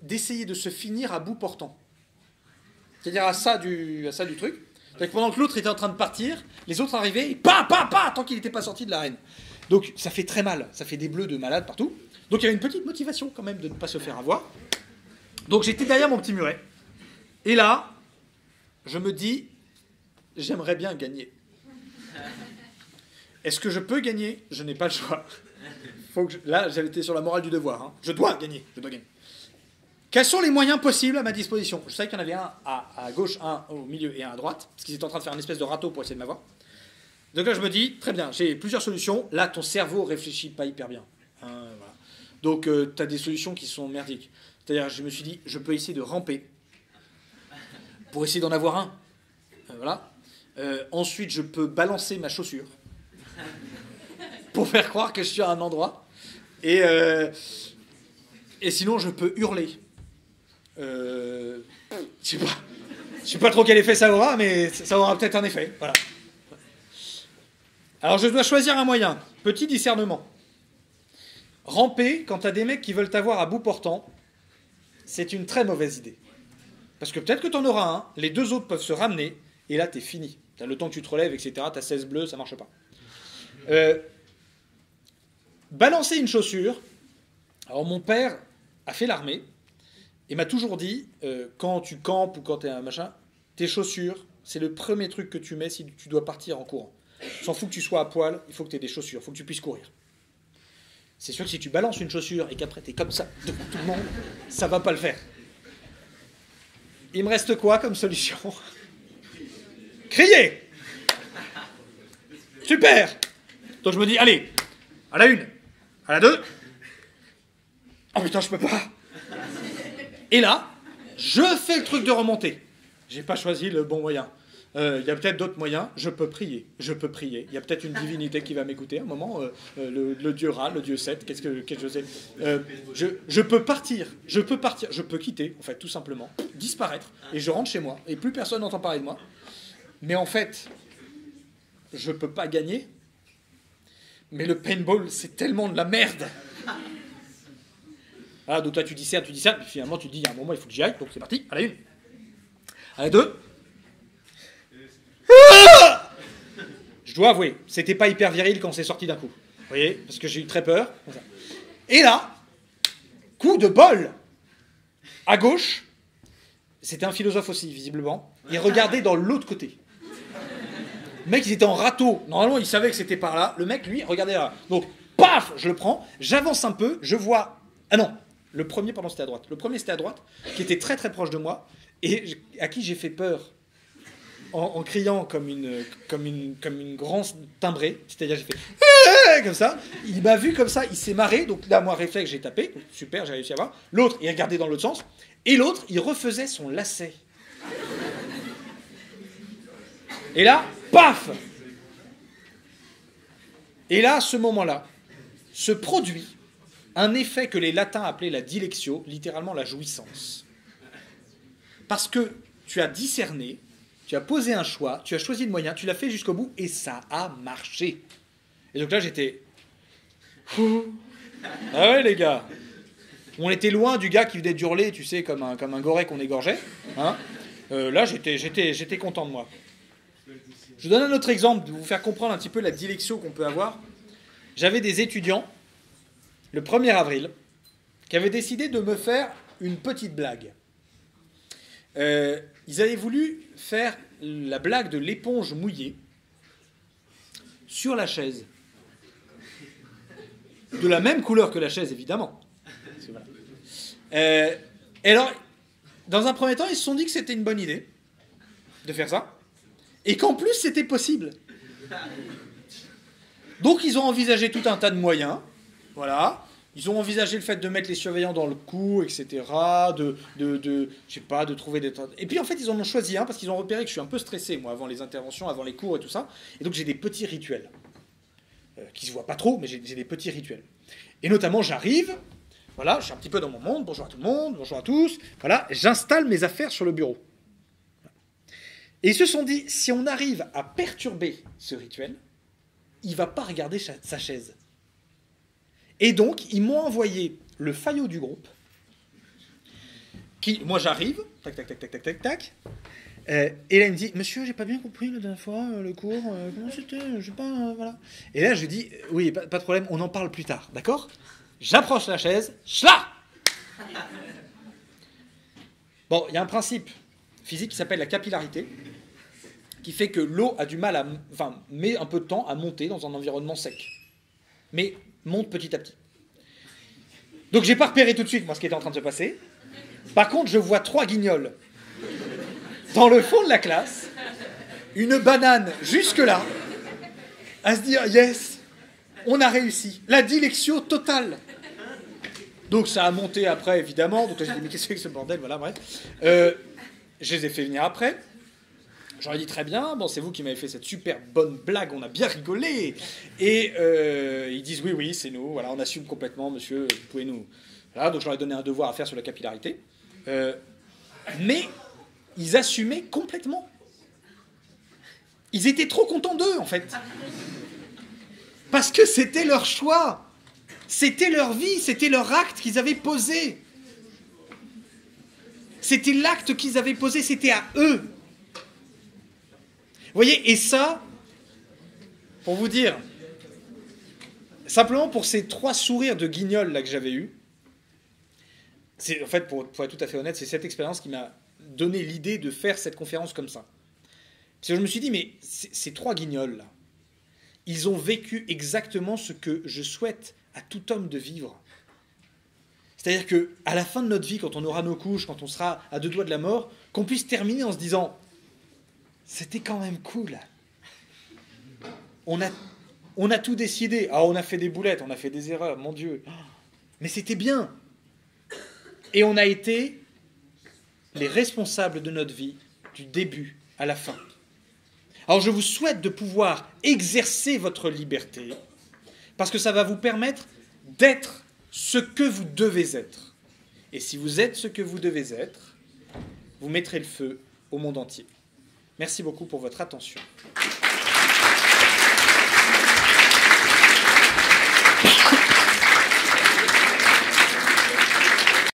d'essayer de se finir à bout portant. C'est-à-dire à ça du truc. Donc pendant que l'autre était en train de partir, les autres arrivaient, et tant qu'il n'était pas sorti de l'arène. Donc ça fait très mal, ça fait des bleus de malade partout. Donc il y avait une petite motivation quand même de ne pas se faire avoir. Donc j'étais derrière mon petit muret. Et là, je me dis, j'aimerais bien gagner. Est-ce que je peux gagner? Je n'ai pas le choix. Là, j'avais été sur la morale du devoir. Hein. Je dois gagner. Quels sont les moyens possibles à ma disposition? Je savais qu'il y en avait un à gauche, un au milieu et un à droite, parce qu'ils étaient en train de faire une espèce de râteau pour essayer de m'avoir. Donc là, je me dis, très bien, j'ai plusieurs solutions. Là, ton cerveau réfléchit pas hyper bien. Hein, voilà. Donc, tu as des solutions qui sont merdiques. C'est-à-dire, je me suis dit, je peux essayer de ramper pour essayer d'en avoir un. Voilà. Ensuite, je peux balancer ma chaussure pour faire croire que je suis à un endroit. Et sinon, je peux hurler. Je sais pas trop quel effet ça aura, mais ça aura peut-être un effet. Voilà. Alors, je dois choisir un moyen. Petit discernement. Ramper, quand tu as des mecs qui veulent t'avoir à bout portant, c'est une très mauvaise idée. Parce que peut-être que tu en auras un, les deux autres peuvent se ramener, et là, tu es fini. Tu as le temps que tu te relèves, etc. Tu as 16 bleus, ça marche pas. Balancer une chaussure. Alors, mon père a fait l'armée, et m'a toujours dit, quand tu campes ou quand tu es un machin, tes chaussures, c'est le premier truc que tu mets si tu dois partir en courant. S'en fout que tu sois à poil, il faut que tu aies des chaussures, il faut que tu puisses courir. C'est sûr que si tu balances une chaussure et qu'après tu es comme ça devant tout le monde, ça va pas le faire. Il me reste quoi comme solution? Crier! Super! Donc je me dis, allez, à la une, à la deux. Oh putain, je peux pas. Et là, je fais le truc de remonter. J'ai pas choisi le bon moyen. Il y a peut-être d'autres moyens. Je peux prier. Il y a peut-être une divinité qui va m'écouter à un moment. Le dieu Ra, le dieu Seth, qu'est-ce que je sais. Je peux partir. Je peux quitter, en fait, tout simplement. Disparaître. Et je rentre chez moi. Et plus personne n'entend parler de moi. Mais en fait, je peux pas gagner. Mais le paintball, c'est tellement de la merde. Ah, donc là, tu dis ça, puis finalement, tu te dis, il y a un moment, il faut que j'y aille. Donc c'est parti. À la une. À la deux. Je dois avouer, c'était pas hyper viril quand c'est sorti d'un coup. Vous voyez, parce que j'ai eu très peur. Et là, coup de bol. À gauche, c'était un philosophe aussi, visiblement. Il regardait dans l'autre côté. Le mec, il était en râteau. Normalement, il savait que c'était par là. Le mec, lui, regardait là. Donc, paf, je le prends. J'avance un peu. Je vois... Ah non, le premier, pardon, c'était à droite. Le premier, c'était à droite, qui était très très proche de moi, et à qui j'ai fait peur en criant comme une grande timbrée. C'est-à-dire, j'ai fait comme ça. Il m'a vu comme ça, il s'est marré. Donc là, moi, réflexe, j'ai tapé. Donc, super, j'ai réussi à voir. L'autre, il regardait dans l'autre sens. Et l'autre, il refaisait son lacet. Et là, paf! Et là, à ce moment-là, se produit un effet que les latins appelaient la dilectio, littéralement la jouissance. Parce que tu as discerné, tu as posé un choix, tu as choisi le moyen, tu l'as fait jusqu'au bout, et ça a marché. Et donc là, j'étais... Ah ouais, les gars. On était loin du gars qui venait d'hurler, tu sais, comme un goret qu'on égorgeait. Hein. Là, j'étais content de moi. Je vous donne un autre exemple, de vous faire comprendre un petit peu la dilection qu'on peut avoir. J'avais des étudiants, le 1er avril, qui avaient décidé de me faire une petite blague. Ils avaient voulu faire la blague de l'éponge mouillée sur la chaise. De la même couleur que la chaise, évidemment. Voilà. Et alors, dans un premier temps, ils se sont dit que c'était une bonne idée de faire ça. Et qu'en plus, c'était possible. Donc, ils ont envisagé tout un tas de moyens. Voilà. Ils ont envisagé le fait de mettre les surveillants dans le coup, etc. Je sais pas, de trouver des... Et puis en fait, ils en ont choisi un parce qu'ils ont repéré que je suis un peu stressé, moi, avant les interventions, avant les cours et tout ça. Et donc j'ai des petits rituels. Qui se voient pas trop, mais j'ai des petits rituels. Et notamment, j'arrive, voilà, je suis un petit peu dans mon monde, bonjour à tout le monde, bonjour à tous, voilà, j'installe mes affaires sur le bureau. Et ils se sont dit, si on arrive à perturber ce rituel, il ne va pas regarder sa chaise. Et donc, ils m'ont envoyé le faillot du groupe, qui, moi j'arrive, tac, tac, tac, tac, tac, tac, tac, et là il me dit, monsieur, j'ai pas bien compris la dernière fois, le cours, comment c'était, je sais pas, voilà. Et là je lui dis, oui, pas de problème, on en parle plus tard, d'accord? J'approche la chaise, schla. Bon, il y a un principe physique qui s'appelle la capillarité, qui fait que l'eau a du mal met un peu de temps à monter dans un environnement sec. Mais monte petit à petit. Donc j'ai pas repéré tout de suite, moi, ce qui était en train de se passer. Par contre, je vois 3 guignols dans le fond de la classe, une banane jusque-là, à se dire, yes, on a réussi. La dilection totale. Donc ça a monté après, évidemment. Donc là, j'ai dit, mais qu'est-ce que c'est que ce bordel? Voilà, bref. Je les ai fait venir après. J'aurais dit, très bien, bon, c'est vous qui m'avez fait cette super bonne blague, on a bien rigolé. Et ils disent, oui, oui, c'est nous, voilà, on assume complètement, monsieur, vous pouvez nous... Voilà, donc je leur ai donné un devoir à faire sur la capillarité. Mais ils assumaient complètement. Ils étaient trop contents d'eux, en fait. Parce que c'était leur choix. C'était leur vie, c'était leur acte qu'ils avaient posé. C'était l'acte qu'ils avaient posé, c'était à eux. Vous voyez, et ça, pour vous dire, simplement pour ces 3 sourires de guignol là que j'avais eus, c'est, en fait, pour être tout à fait honnête, c'est cette expérience qui m'a donné l'idée de faire cette conférence comme ça. Parce que je me suis dit, mais ces 3 guignols là, ils ont vécu exactement ce que je souhaite à tout homme de vivre. C'est-à-dire qu'à la fin de notre vie, quand on aura nos couches, quand on sera à 2 doigts de la mort, qu'on puisse terminer en se disant, c'était quand même cool. On a tout décidé. Ah, on a fait des boulettes, on a fait des erreurs, mon Dieu. Mais c'était bien. Et on a été les responsables de notre vie, du début à la fin. Alors je vous souhaite de pouvoir exercer votre liberté, parce que ça va vous permettre d'être ce que vous devez être. Et si vous êtes ce que vous devez être, vous mettrez le feu au monde entier. Merci beaucoup pour votre attention.